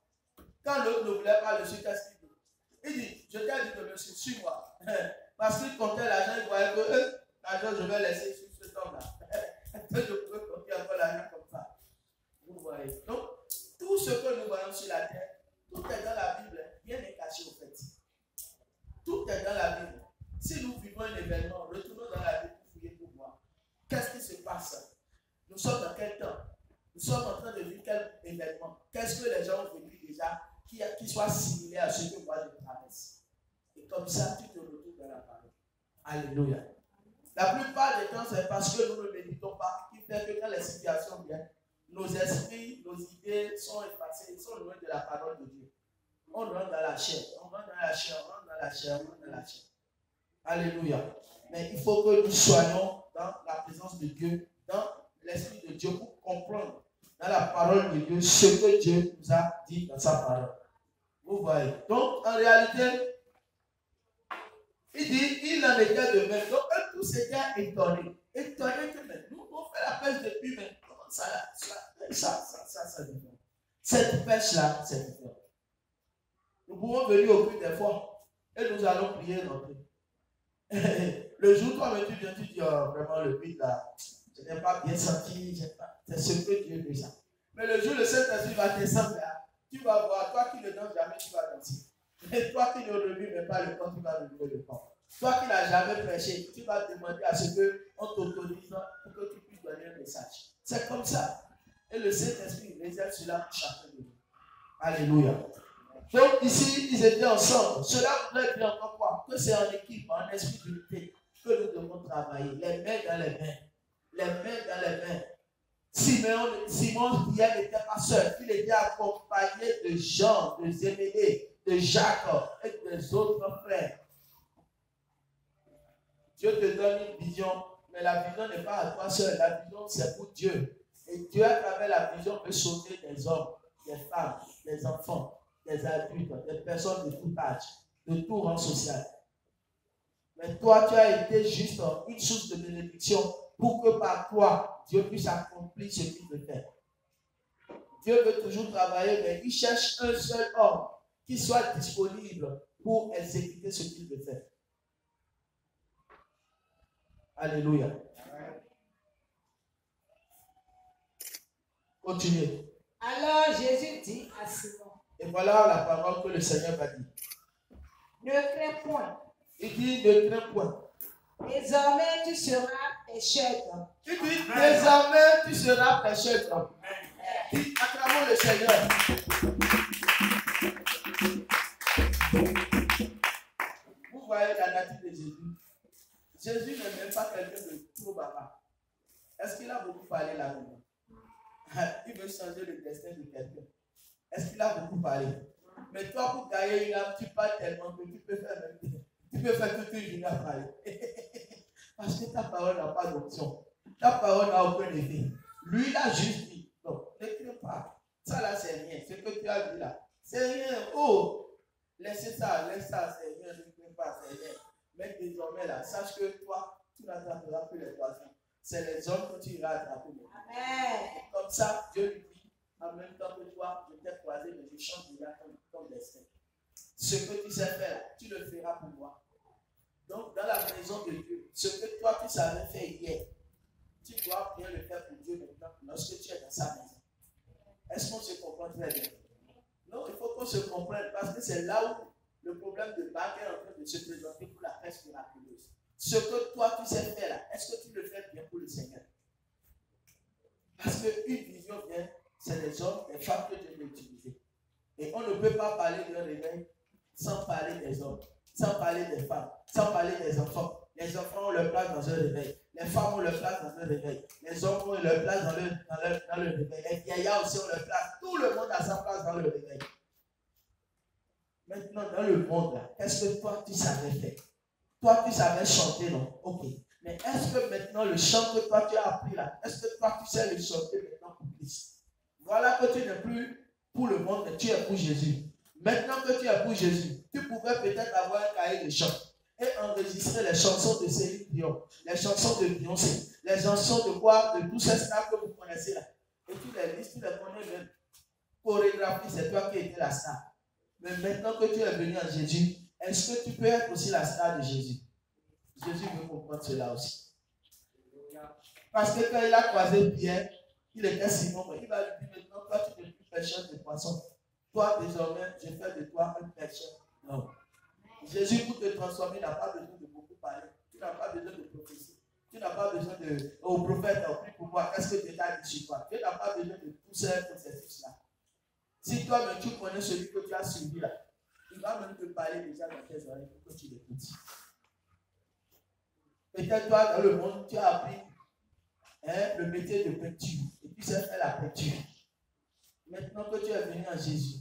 Quand l'autre ne voulait pas le suivre, qu'est-ce qu'il dit? Il dit, je t'ai dit de le suivre, suis-moi. Parce qu'il comptait l'argent, il voyait que L'argent, je vais laisser sur cet homme-là. Je peux compter encore l'argent comme ça. Vous voyez. Donc, tout ce que nous voyons sur la terre, tout est dans la Bible. Rien n'est caché au fait. Tout est dans la Bible. Si nous vivons un événement, retournons dans la Bible pour fouiller pour voir. Qu'est-ce qui se passe? Nous sommes dans quel temps? Nous sommes en train de vivre quel événement? Qu'est-ce que les gens ont vécu déjà qui soit similaire à ce que moi je traverse? Et comme ça, tu te retrouves dans la parole. Alléluia. La plupart des temps, c'est parce que nous ne méditons pas qui fait que quand les situations viennent, nos esprits, nos idées sont effacées, sont loin de la parole de Dieu. On rentre dans la chair, on rentre dans la chair, on rentre dans la chair, on rentre dans la chair. Alléluia. Mais il faut que nous soyons dans la présence de Dieu, dans l'Esprit de Dieu pour comprendre dans la parole de Dieu ce que Dieu nous a dit dans sa parole. Vous voyez. Donc, en réalité, il dit, il en était de même. Donc, eux tous étaient étonnés. Étonnés que même. Nous, on fait la pêche depuis, mais comment ça là? Ça différent. Cette pêche-là, c'est différent. Nous pouvons venir au culte des fois et nous allons prier notre. Le jour, toi-même, tu viens, tu dis, oh, vraiment, le culte là, je n'ai pas bien senti, c'est ce que Dieu veut ça. Mais le jour, le Saint-Esprit va descendre là, tu vas voir, toi qui ne danses jamais, tu vas danser. Et toi qui ne remues même pas le corps, tu vas remuer le corps. Toi qui n'as jamais prêché, tu vas demander à ce qu'on t'autorise pour que tu puisses donner un message. C'est comme ça. Et le Saint-Esprit réserve cela pour chacun de nous. Alléluia. Donc ici, ils étaient ensemble. Cela voudrait dire encore quoi? Que c'est en équipe, en esprit d'unité, que nous devons travailler. Les mains dans les mains. Les mains dans les mains. Simon Pierre n'était pas seul. Il était accompagné de Jean, de Zébédée, de Jacques et des autres frères. Dieu te donne une vision, mais la vision n'est pas à toi seul. La vision, c'est pour Dieu. Et Dieu, à travers la vision, peut sauver des hommes, des femmes, des enfants, des adultes, des personnes de tout âge, de tout rang social. Mais toi, tu as été juste une source de bénédiction pour que par toi, Dieu puisse accomplir ce qu'il veut faire. Dieu veut toujours travailler, mais il cherche un seul homme qui soit disponible pour exécuter ce qu'il veut faire. Alléluia. Continuez. Alors Jésus dit à Simon. Et voilà la parole que le Seigneur va dire. Ne crains point. Il dit ne crains point. Désormais tu seras pécheur d'hommes. Il dit désormais tu seras pécheur d'hommes. Acclamons le Seigneur. Vous voyez la nature de Jésus. Jésus n'est même pas quelqu'un de trop bavard. Est-ce qu'il a beaucoup parlé là-dedans? Il veut changer le destin de quelqu'un. Est-ce qu'il a beaucoup parlé? Mais toi, pour gagner une âme, tu parles tellement que tu peux faire toute une journée à parler. Parce que ta parole n'a pas d'option. Ta parole n'a aucun effet. Lui, il a juste dit. Donc, ne crains pas. Ça là, c'est rien. Ce que tu as vu là, c'est rien. Oh, laissez ça, c'est rien. Ne crains pas, c'est rien. Mais désormais là, sache que toi, tu n'attraperas plus les poissons. C'est les hommes que tu iras attraper. Amen. Comme ça, Dieu lui dit, en même temps que toi, je t'ai croisé, mais je change déjà ton destin. Ce que tu sais faire, tu le feras pour moi. Donc, dans la maison de Dieu, ce que toi, tu savais faire hier, tu dois bien le faire pour Dieu maintenant, lorsque tu es dans sa maison. Est-ce qu'on se comprend très bien? Non, il faut qu'on se comprenne, parce que c'est là où le problème de bague est en train de se présenter pour la presse miraculeuse. Ce que toi, tu sais faire là, est-ce que tu le fais bien pour le Seigneur? Parce qu'une vision vient, c'est les hommes, les femmes que Dieu veut utiliser. Et on ne peut pas parler d'un réveil sans parler des hommes, sans parler des femmes, sans parler des enfants. Les enfants ont leur place dans un réveil. Les femmes ont leur place dans un réveil. Les hommes ont leur place dans le réveil. Les vieillards aussi ont leur place. Tout le monde a sa place dans le réveil. Maintenant, dans le monde, là, qu'est-ce que toi, tu savais faire? Toi, tu savais chanter, non? Ok. Mais est-ce que maintenant, le chant que toi, tu as appris là, est-ce que toi, tu sais le chanter maintenant pour Christ? Voilà que tu n'es plus pour le monde, mais tu es pour Jésus. Maintenant que tu es pour Jésus, tu pouvais peut-être avoir un cahier de chant et enregistrer les chansons de Céline Dion, les chansons de Beyoncé, les chansons de quoi? De tous ces stars que vous connaissez là. Et tu les lis, tu les connais même. Chorégraphie, c'est toi qui étais la star. Mais maintenant que tu es venu à Jésus, est-ce que tu peux être aussi la star de Jésus? Jésus veut comprendre cela aussi. Parce que quand il a croisé Pierre, il était Simon, mais il va lui dire maintenant, toi tu n'es plus pêcheur de poissons. Toi désormais, je fais de toi un pêcheur. Non. Jésus, pour te transformer, n'a pas besoin de beaucoup parler. Tu n'as pas besoin de prophétie. Tu n'as pas besoin de. Au prophète, prie pour moi. Qu'est-ce que Dieu t'a dit sur toi? Dieu n'a pas besoin de tout ce processus-là. Si toi-même tu connais celui que tu as suivi là, il va même te parler déjà dans tes oreilles pour que tu l'écoutes. Peut-être toi, dans le monde, tu as appris le métier de peinture et tu sais faire la peinture. Maintenant que tu es venu en Jésus,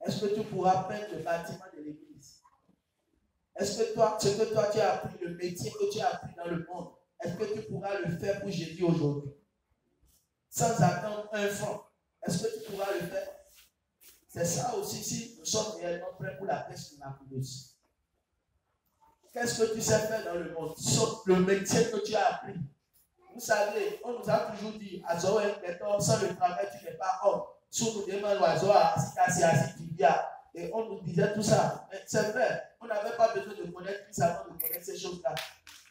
est-ce que tu pourras peindre le bâtiment de l'église? Est-ce que toi, ce que toi tu as appris, le métier que tu as appris dans le monde, est-ce que tu pourras le faire pour Jésus aujourd'hui? Sans attendre un franc. Est-ce que tu pourras le faire? C'est ça aussi si nous sommes réellement prêts pour la pêche miraculeuse. Qu'est-ce que tu sais faire dans le monde? Sauf le métier que tu as appris. Vous savez, on nous a toujours dit, sans le travail, tu n'es pas homme. Sous nous demandons et on nous disait tout ça. Mais c'est vrai, on n'avait pas besoin de connaître plus avant de connaître ces choses-là.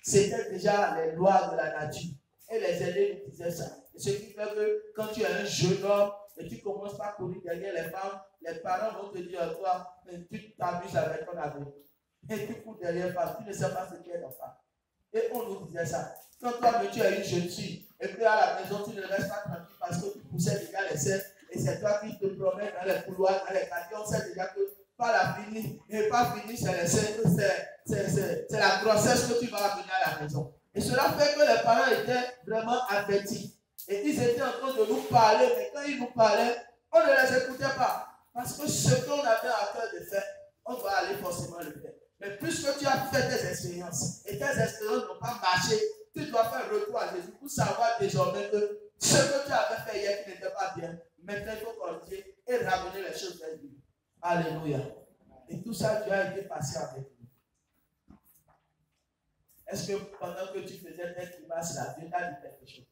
C'était déjà les lois de la nature. Et les aînés nous disaient ça. Et ce qui fait que quand tu es un jeune homme et tu commences par courir derrière les femmes, les parents vont te dire, toi, tu t'amuses avec ton avenir. Et tu cours derrière les femmes, tu ne sais pas ce qu'est la femme. Et on nous disait ça. Quand toi, tu es une jeune fille, et puis à la maison, tu ne restes pas tranquille parce que tu poussais déjà les selles, et c'est toi qui te promènes dans les couloirs, dans les quartiers, on sait déjà que pas la finie, et pas fini, c'est les selles, c'est la grossesse que tu vas amener à la maison. Et cela fait que les parents étaient vraiment avertis. Et ils étaient en train de nous parler, mais quand ils nous parlaient, on ne les écoutait pas. Parce que ce qu'on avait à cœur de faire, on va aller forcément le faire. Mais puisque tu as fait tes expériences, et tes expériences n'ont pas marché, tu dois faire retour à Jésus pour savoir désormais que ce que tu avais fait hier qui n'était pas bien, maintenant il faut corriger et ramener les choses vers lui. Alléluia. Et tout ça, Dieu a été passé avec nous. Est-ce que pendant que tu faisais tes grimaces là, Dieu t'a dit quelque chose?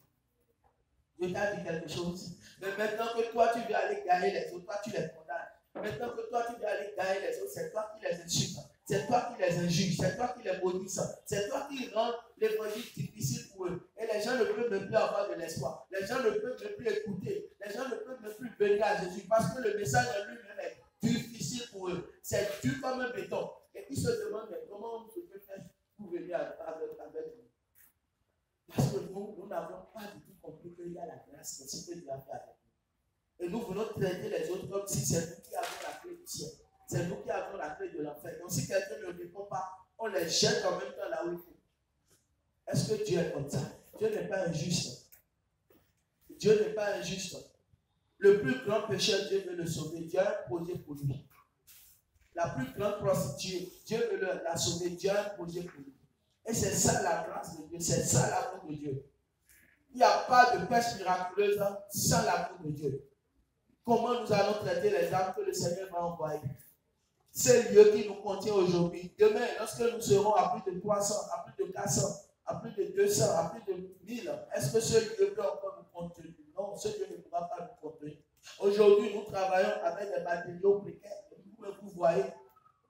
Dieu t'a dit quelque chose? Mais maintenant que toi, tu veux aller gagner les autres, toi, tu les condamnes. Maintenant que toi, tu veux aller gagner les autres, c'est toi qui les insultes. C'est toi qui les injures, c'est toi qui les maudis, c'est toi qui rends l'évangile difficile pour eux. Et les gens ne peuvent même plus avoir de l'espoir. Les gens ne peuvent même plus écouter. Les gens ne peuvent même plus venir à Jésus parce que le message en lui-même est difficile pour eux. C'est dur comme un béton. Et ils se demandent comment on peut faire pour venir avec nous. Parce que nous n'avons pas du tout compris qu'il y a la grâce de ce que Dieu a fait avec nous. Et nous voulons traiter les autres comme si c'est nous qui avons la clé du ciel. C'est nous qui avons la clé de l'enfer. Donc si quelqu'un ne répond pas, on les jette en même temps là où il faut. Est-ce que Dieu est comme ça? Dieu n'est pas injuste. Dieu n'est pas injuste. Le plus grand pécheur, Dieu veut le sauver. Dieu a un projet pour lui. La plus grande prostituée, Dieu veut la sauver. Dieu a un projet pour lui. Et c'est ça la grâce de Dieu. C'est ça l'amour de Dieu. Il n'y a pas de pêche miraculeuse sans l'amour de Dieu. Comment nous allons traiter les âmes que le Seigneur va envoyer? C'est le lieu qui nous contient aujourd'hui. Demain, lorsque nous serons à plus de 300, à plus de 400, à plus de 200, à plus de 1000, est-ce que ce lieu peut encore nous contenir? Non, ce lieu ne pourra pas nous contenir. Aujourd'hui, nous travaillons avec des matériaux précaires. Vous voyez.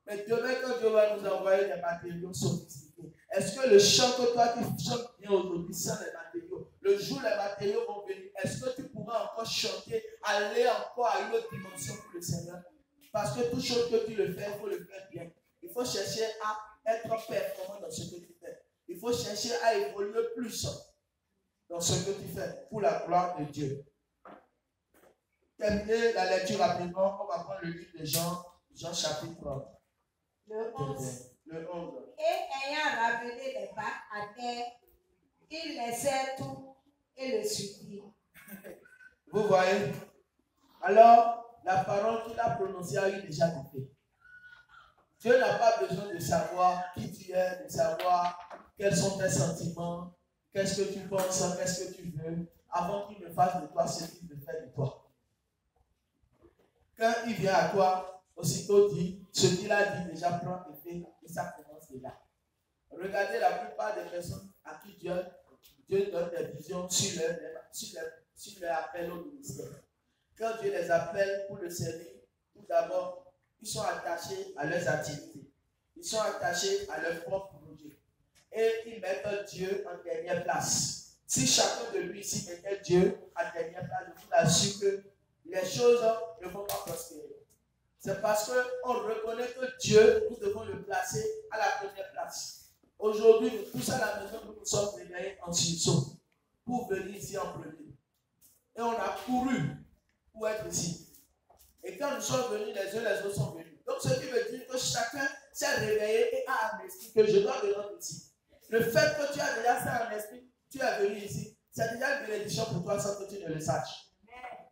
Mais demain, quand Dieu va nous envoyer des matériaux sophistiqués, est-ce que le chant que toi tu chantes bien aujourd'hui sans les matériaux, le jour où les matériaux vont venir, est-ce que tu pourras encore chanter, aller encore à une autre dimension pour le Seigneur? Parce que toute chose que tu le fais, il faut le faire bien. Il faut chercher à être performant dans ce que tu fais. Il faut chercher à évoluer plus dans ce que tu fais pour la gloire de Dieu. Terminer la lecture rapidement, on va prendre le livre de Jean, Jean chapitre le 11. Le 11. Et ayant ramené les bacs à terre, il laissait tout et le suivit. Vous voyez? Alors, la parole qu'il a prononcée a eu déjà été. Dieu n'a pas besoin de savoir qui tu es, de savoir quels sont tes sentiments, qu'est-ce que tu penses, qu'est-ce que tu veux, avant qu'il ne fasse de toi ce qu'il veut faire de toi. Quand il vient à toi, aussitôt dit, ce qu'il a dit déjà prend effet et ça commence déjà. Regardez la plupart des personnes à qui Dieu donne des visions sur leur appel au ministère. Quand Dieu les appelle pour le servir, tout d'abord, ils sont attachés à leurs activités. Ils sont attachés à leur propre projet. Et ils mettent Dieu en dernière place. Si chacun de lui ici mettait Dieu à dernière place, je vous assure que les choses ne vont pas prospérer. C'est parce qu'on reconnaît que Dieu, nous devons le placer à la première place. Aujourd'hui, nous tous à la maison, nous nous sommes réveillés en sursaut pour venir ici en premier. Et on a couru pour être ici. Et quand nous sommes venus, les uns les autres sont venus. Donc, ce qui veut dire que chacun s'est réveillé et a un esprit que je dois me rendre ici. Le fait que tu as déjà ça en esprit, tu es venu ici, c'est déjà une bénédiction pour toi sans que tu ne le saches. Amen.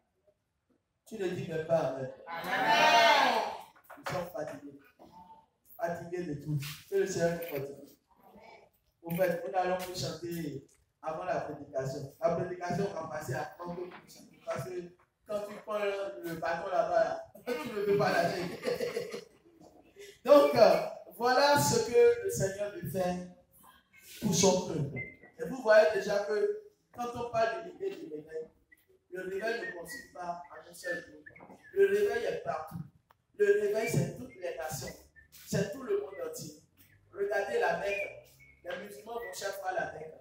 Tu ne dis même pas Amen. Amen. Nous sommes fatigués. Fatigués de tout. Que le Seigneur nous fatigue. En fait, nous allons plus chanter avant la prédication. La prédication va passer à quand nous chanter. Parce que quand tu prends le bâton là-bas, tu ne peux pas lâcher. Donc, voilà ce que le Seigneur veut faire pour son peuple. Et vous voyez déjà que quand on parle de l'idée du réveil, le réveil ne consiste pas en un seul groupe. Le réveil est partout. Le réveil, c'est toutes les nations. C'est tout le monde entier. Regardez la Mecque. Les musulmans vont chaque fois à la Mecque.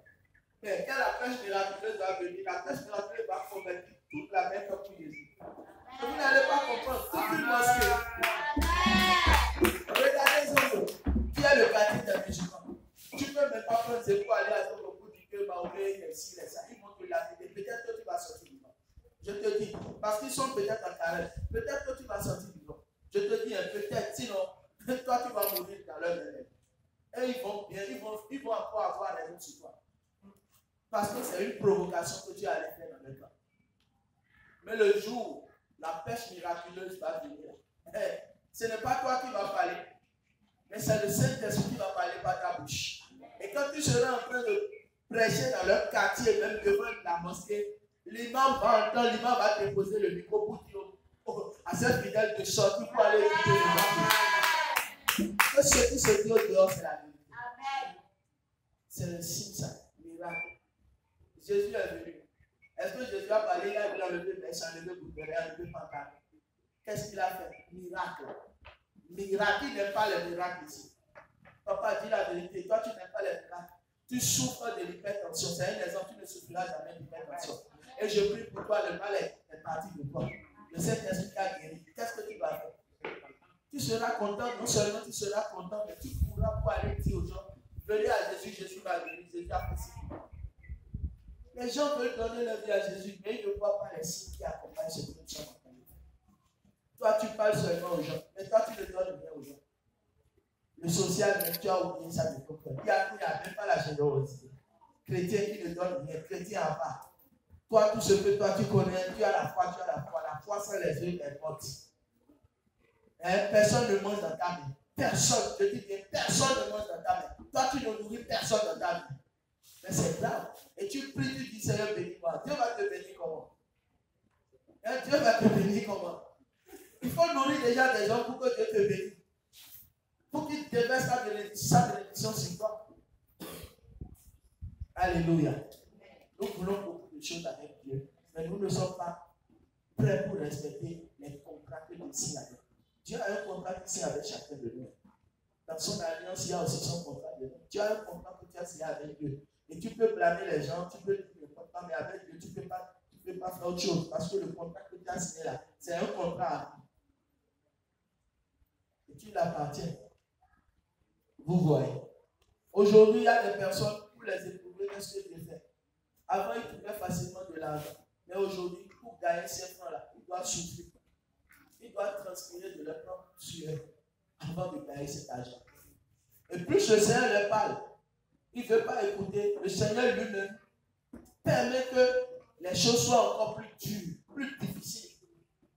Mais quand la pêche miraculeuse va venir, la pêche miraculeuse va convertir toute la Mecque pour Jésus. Et vous n'allez pas comprendre. Toute une mosquée. Regardez Zozo, qui est le quartier des musulmans. Tu ne peux même pas prendre ses pour aller à Zozo pour dire que Mahomet, il est ici, il est ça. Ils vont te laver. Peut-être que tu vas sortir vivant. Je te dis. Parce qu'ils sont peut-être en carême. Peut-être que tu vas sortir vivant. Je te dis, peut-être. Sinon, toi, tu vas mourir dans leur venelle. Et ils vont bien, ils vont encore avoir raison sur toi. Parce que c'est une provocation que tu allais faire dans le temps. Mais le jour, la pêche miraculeuse va venir. Ce n'est pas toi qui vas parler, mais c'est le Saint-Esprit qui va parler par ta bouche. Et quand tu seras en train de prêcher dans leur quartier, même devant la mosquée, l'imam va entendre, l'imam va te poser le micro pour dire à cette fidèle de sortir pour aller écouter l'imam. Que ce qui se dit au dehors, c'est la vérité. C'est le signe, ça, miracle. Jésus est venu. Est-ce que Jésus a parlé, il a enlevé Bêche, enlevé Bouddha, enlevé Pantal? Qu'est-ce qu'il a fait? Miracle. Miracle, il n'aime pas les miracles ici. Papa dit la vérité, toi tu n'aimes pas les miracles. Tu souffres de l'hypertension. C'est un exemple, tu ne souffriras jamais d'hypertension. Et je prie pour toi, le mal est parti de toi. Le Saint-Esprit t'a guéri. Qu'est-ce que tu vas faire? Tu seras content, non seulement tu seras content, mais tu pourras pour aller dire aux gens, venez à Jésus, Jésus va guérir, Jésus a fait ça. Les gens veulent donner leur vie à Jésus, mais ils ne voient pas les signes qui accompagnent ce que nous sommes en train de faire. Toi, tu parles seulement aux gens, mais toi, tu ne donnes rien aux gens. Le social, même tu as oublié ça de ton cœur. Il n'y a même pas la générosité. Chrétien qui ne donne rien, chrétien à part. Toi, tout ce que toi tu connais, tu as la foi, tu as la foi. La foi sans les yeux est morte. Personne ne mange dans ta main. Personne, je dis bien, personne ne mange dans ta main. Toi, tu ne nourris personne dans ta main. Mais c'est grave. Et tu pries, tu dis, Seigneur, bénis-moi. Dieu va te bénir comment? Dieu va te bénir comment? Il faut nourrir déjà des gens pour que Dieu te bénisse. Pour qu'il déverse sa bénédiction sur toi. Alléluia. Nous voulons beaucoup de choses avec Dieu, mais nous ne sommes pas prêts pour respecter les contrats que Dieu signe avec. Dieu a un contrat qui signe avec chacun de nous. Dans son alliance, il y a aussi son contrat de nous. Tu as un contrat que tu as signé avec Dieu. Et tu peux blâmer les gens, tu peux dire que pas, mais avec Dieu, tu ne peux pas faire autre chose. Parce que le contrat que tu as signé là, c'est un contrat à vie. Et tu l'appartiens. Vous voyez. Aujourd'hui, il y a des personnes pour les éprouver, qu'est-ce que Dieu fait? Avant, ils trouvaient facilement de l'argent. Mais aujourd'hui, pour gagner ces francs-là, ils doivent souffrir. Ils doivent transpirer de leur propre sueur avant de gagner cet argent. Et plus le Seigneur leur parle, il ne veut pas écouter. Le Seigneur lui-même permet que les choses soient encore plus dures, plus difficiles.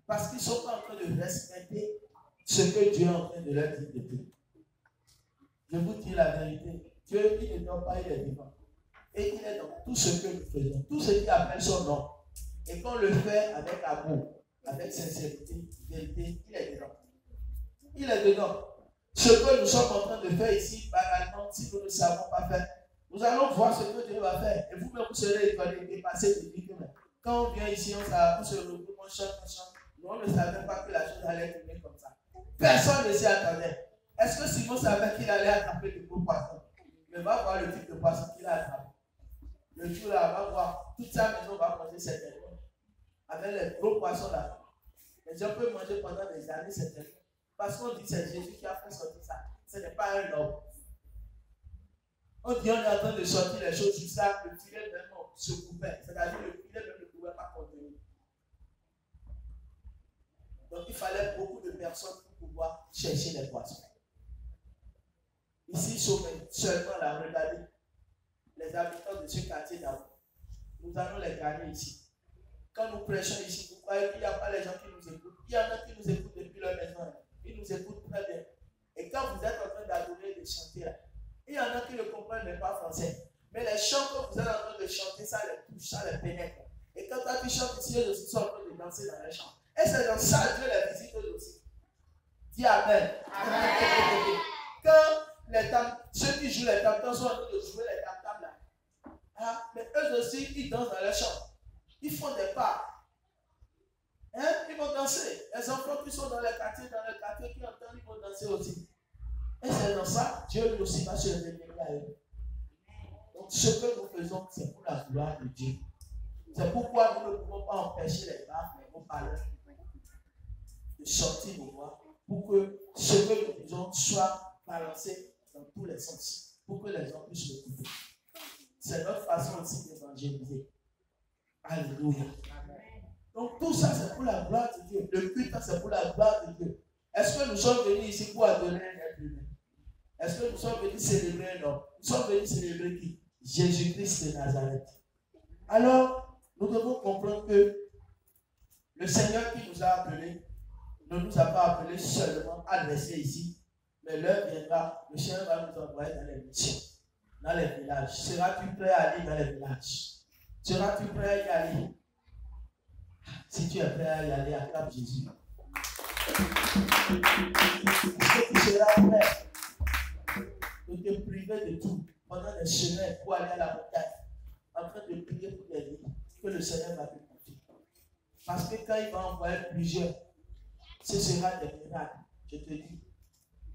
Parce qu'ils ne sont pas en train de respecter ce que Dieu est en train de leur dire depuis. Je vous dis la vérité. Dieu, il ne dort pas, il est vivant. Et il est dans tout ce que nous faisons. Tout ce qui appelle son nom. Et qu'on le fait avec amour, avec sincérité, vérité, il est dedans. Il est dedans. Ce que nous sommes en train de faire ici, banalement, si nous ne savons pas faire, nous allons voir ce que Dieu va faire. Et vous-même, vous serez étonné, dépassé de dire que quand on vient ici, on se regroupe, on chante. Nous, on ne savait pas que la chose allait tourner comme ça. Personne ne s'y attendait. Est-ce que Simon savait qu'il allait attraper de gros poissons? Mais va voir le type de poisson qu'il a attrapé. Le jour là, on va voir, toute sa maison va manger certainement. Avec les gros poissons là. Les gens peuvent manger pendant des années certainement. Parce qu'on dit que c'est Jésus qui a fait sortir ça. Ce n'est pas un homme. On dit on est en train de sortir les choses jusqu'à que le filet même se coupait. C'est-à-dire que le filet même ne pouvait pas contenir. Donc il fallait beaucoup de personnes pour pouvoir chercher les poissons. Ici, seulement là, regardez les habitants de ce quartier d'abord. Nous allons les gagner ici. Quand nous prêchons ici, vous croyez qu'il n'y a pas les gens qui nous écoutent. Il y en a qui nous écoutent depuis leur maison. Ils nous écoutent très bien. Et quand vous êtes en train d'adorer et de chanter là, il y en a qui ne comprennent même pas français. Mais les chants que vous êtes en train de chanter, ça les touche, ça les pénètre. Et quand toi tu chantes ici, eux aussi sont en train de danser dans les chants. Et c'est dans ça que Dieu les visite eux aussi. Dis Amen. Amen. Quand ceux qui jouent les tam-tams sont en train de jouer les tam-tams là, ah, mais eux aussi, ils dansent dans les chants. Ils font des pas. Hein? Ils vont danser. Les enfants qui sont dans le quartier qui entendent, ils vont danser aussi. Et c'est dans ça, Dieu lui aussi va se révéler à eux. Donc ce que nous faisons, c'est pour la gloire de Dieu. C'est pourquoi nous ne pouvons pas empêcher les femmes, les haut-parleurs, de sortir nos voix pour que ce que nous faisons soit balancé dans tous les sens, pour que les gens puissent l'écouter. C'est notre façon aussi d'évangéliser. Alléluia. Donc tout ça, c'est pour la gloire de Dieu. Le culte, c'est pour la gloire de Dieu. Est-ce que nous sommes venus ici pour adorer un être humain? Est-ce que nous sommes venus célébrer un homme? Nous sommes venus célébrer qui? Jésus-Christ de Nazareth. Alors, nous devons comprendre que le Seigneur qui nous a appelés ne nous a pas appelés seulement à rester ici, mais l'heure viendra, le Seigneur va nous envoyer dans les missions, dans les villages. Seras-tu prêt à aller dans les villages? Seras-tu prêt à y aller? Si tu es prêt à y aller, acclame Jésus. Est-ce que tu seras prêt de te priver de tout pendant des semaines pour aller à la montagne, en train de prier pour des vies que le Seigneur va te confier? Parce que quand il va envoyer plusieurs, ce sera des miracles, je te dis.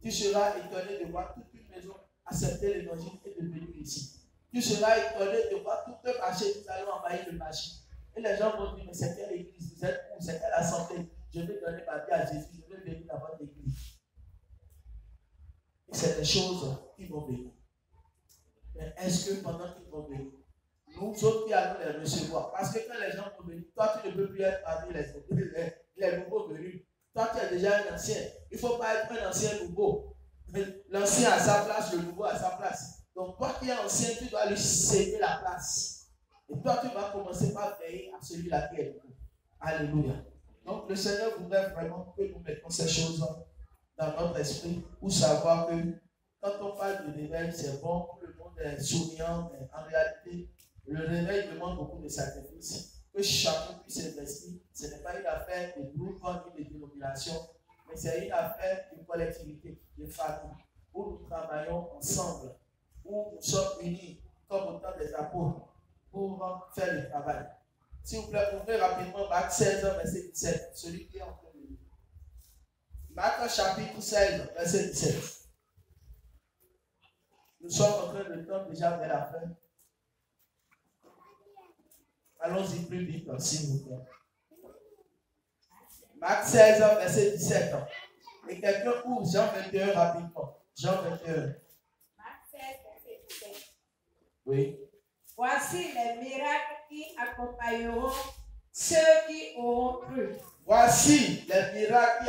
Tu seras étonné de voir toute une maison accepter l'évangile et de venir ici. Tu seras étonné de voir tout un marché, nous allons envahir le marché. Et les gens vont dire, mais c'est quelle église, vous êtes où, c'est quelle assemblée? Je vais donner ma vie à Jésus, je vais venir dans votre église. Et c'est des choses qui vont venir. Mais est-ce que pendant qu'ils vont venir, nous autres qui allons les recevoir? Parce que quand les gens vont venir, toi tu ne peux plus être parmi les nouveaux venus. Toi tu es déjà un ancien. Il ne faut pas être un ancien nouveau. L'ancien à sa place, le nouveau à sa place. Donc toi qui es ancien, tu dois lui céder la place. Et toi tu vas commencer par veiller à celui-là qui est nouveau. Alléluia. Donc le Seigneur voudrait vraiment que nous mettons ces choses dans notre esprit pour savoir que quand on parle de réveil, c'est bon, le monde est souriant, mais en réalité, le réveil demande beaucoup de sacrifices. Que chacun puisse investir. Ce n'est pas une affaire de groupe ni de dénomination, mais c'est une affaire de collectivité, de famille, où nous travaillons ensemble, où nous sommes unis, comme autant des apôtres, pour faire le travail. S'il vous plaît, ouvrez rapidement Marc 16, verset 17, celui qui est en train de lire. Marc chapitre 16, verset 17. Nous sommes en train de tendre déjà vers la fin. Allons-y plus vite, s'il vous plaît. Marc 16, verset 17. Et quelqu'un ouvre Jean 21 rapidement. Jean 21. Marc 16, verset 17. Oui. Voici les miracles qui accompagneront ceux qui auront cru. Voici les miracles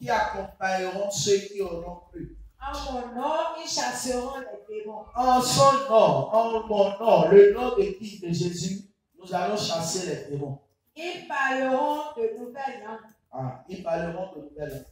qui accompagneront ceux qui auront cru. En mon nom, ils chasseront les démons. En son nom, en mon nom, le nom de qui? De Jésus, nous allons chasser les démons. Ils parleront de nouvelles langues. Ah, ils parleront de nouvelles langues.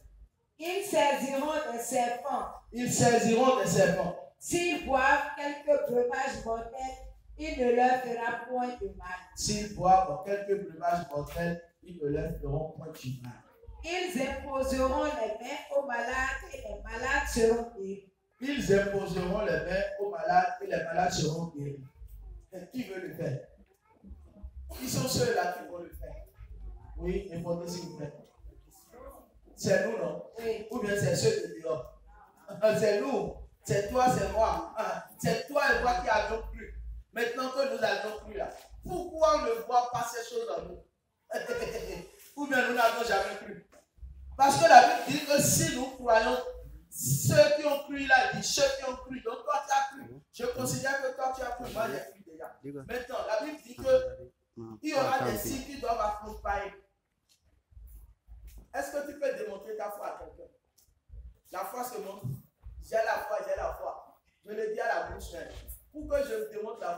Ils saisiront des serpents. Ils saisiront des serpents. S'ils boivent quelques breuvages mortels, il ne leur fera point de mal. S'ils boivent quelques breuvages mortels, ils ne leur feront point de mal. Ils imposeront les mains aux malades et les malades seront guéris. Ils imposeront les mains aux malades et les malades seront guéris. Et qui veut le faire? Qui sont ceux-là qui vont le faire? Oui, répondez s'il vous plaît. C'est nous, non? Oui. Ou bien c'est ceux de dehors? C'est nous. C'est toi, c'est moi. C'est toi et moi qui avons cru. Maintenant que nous avions cru là, pourquoi on ne voit pas ces choses en nous? Ou bien nous n'avons jamais cru. Parce que la Bible dit que si nous croyons, ceux qui ont cru là, dit ceux qui ont cru. Donc toi tu as cru. Je considère que toi tu as cru. Moi j'ai cru déjà. Maintenant, la Bible dit que il y aura des signes qui doivent accompagner. Est-ce que tu peux démontrer ta foi à quelqu'un? La foi se montre. J'ai la foi, j'ai la foi. Je le dis à la bouche. Pour que je démontre la foi.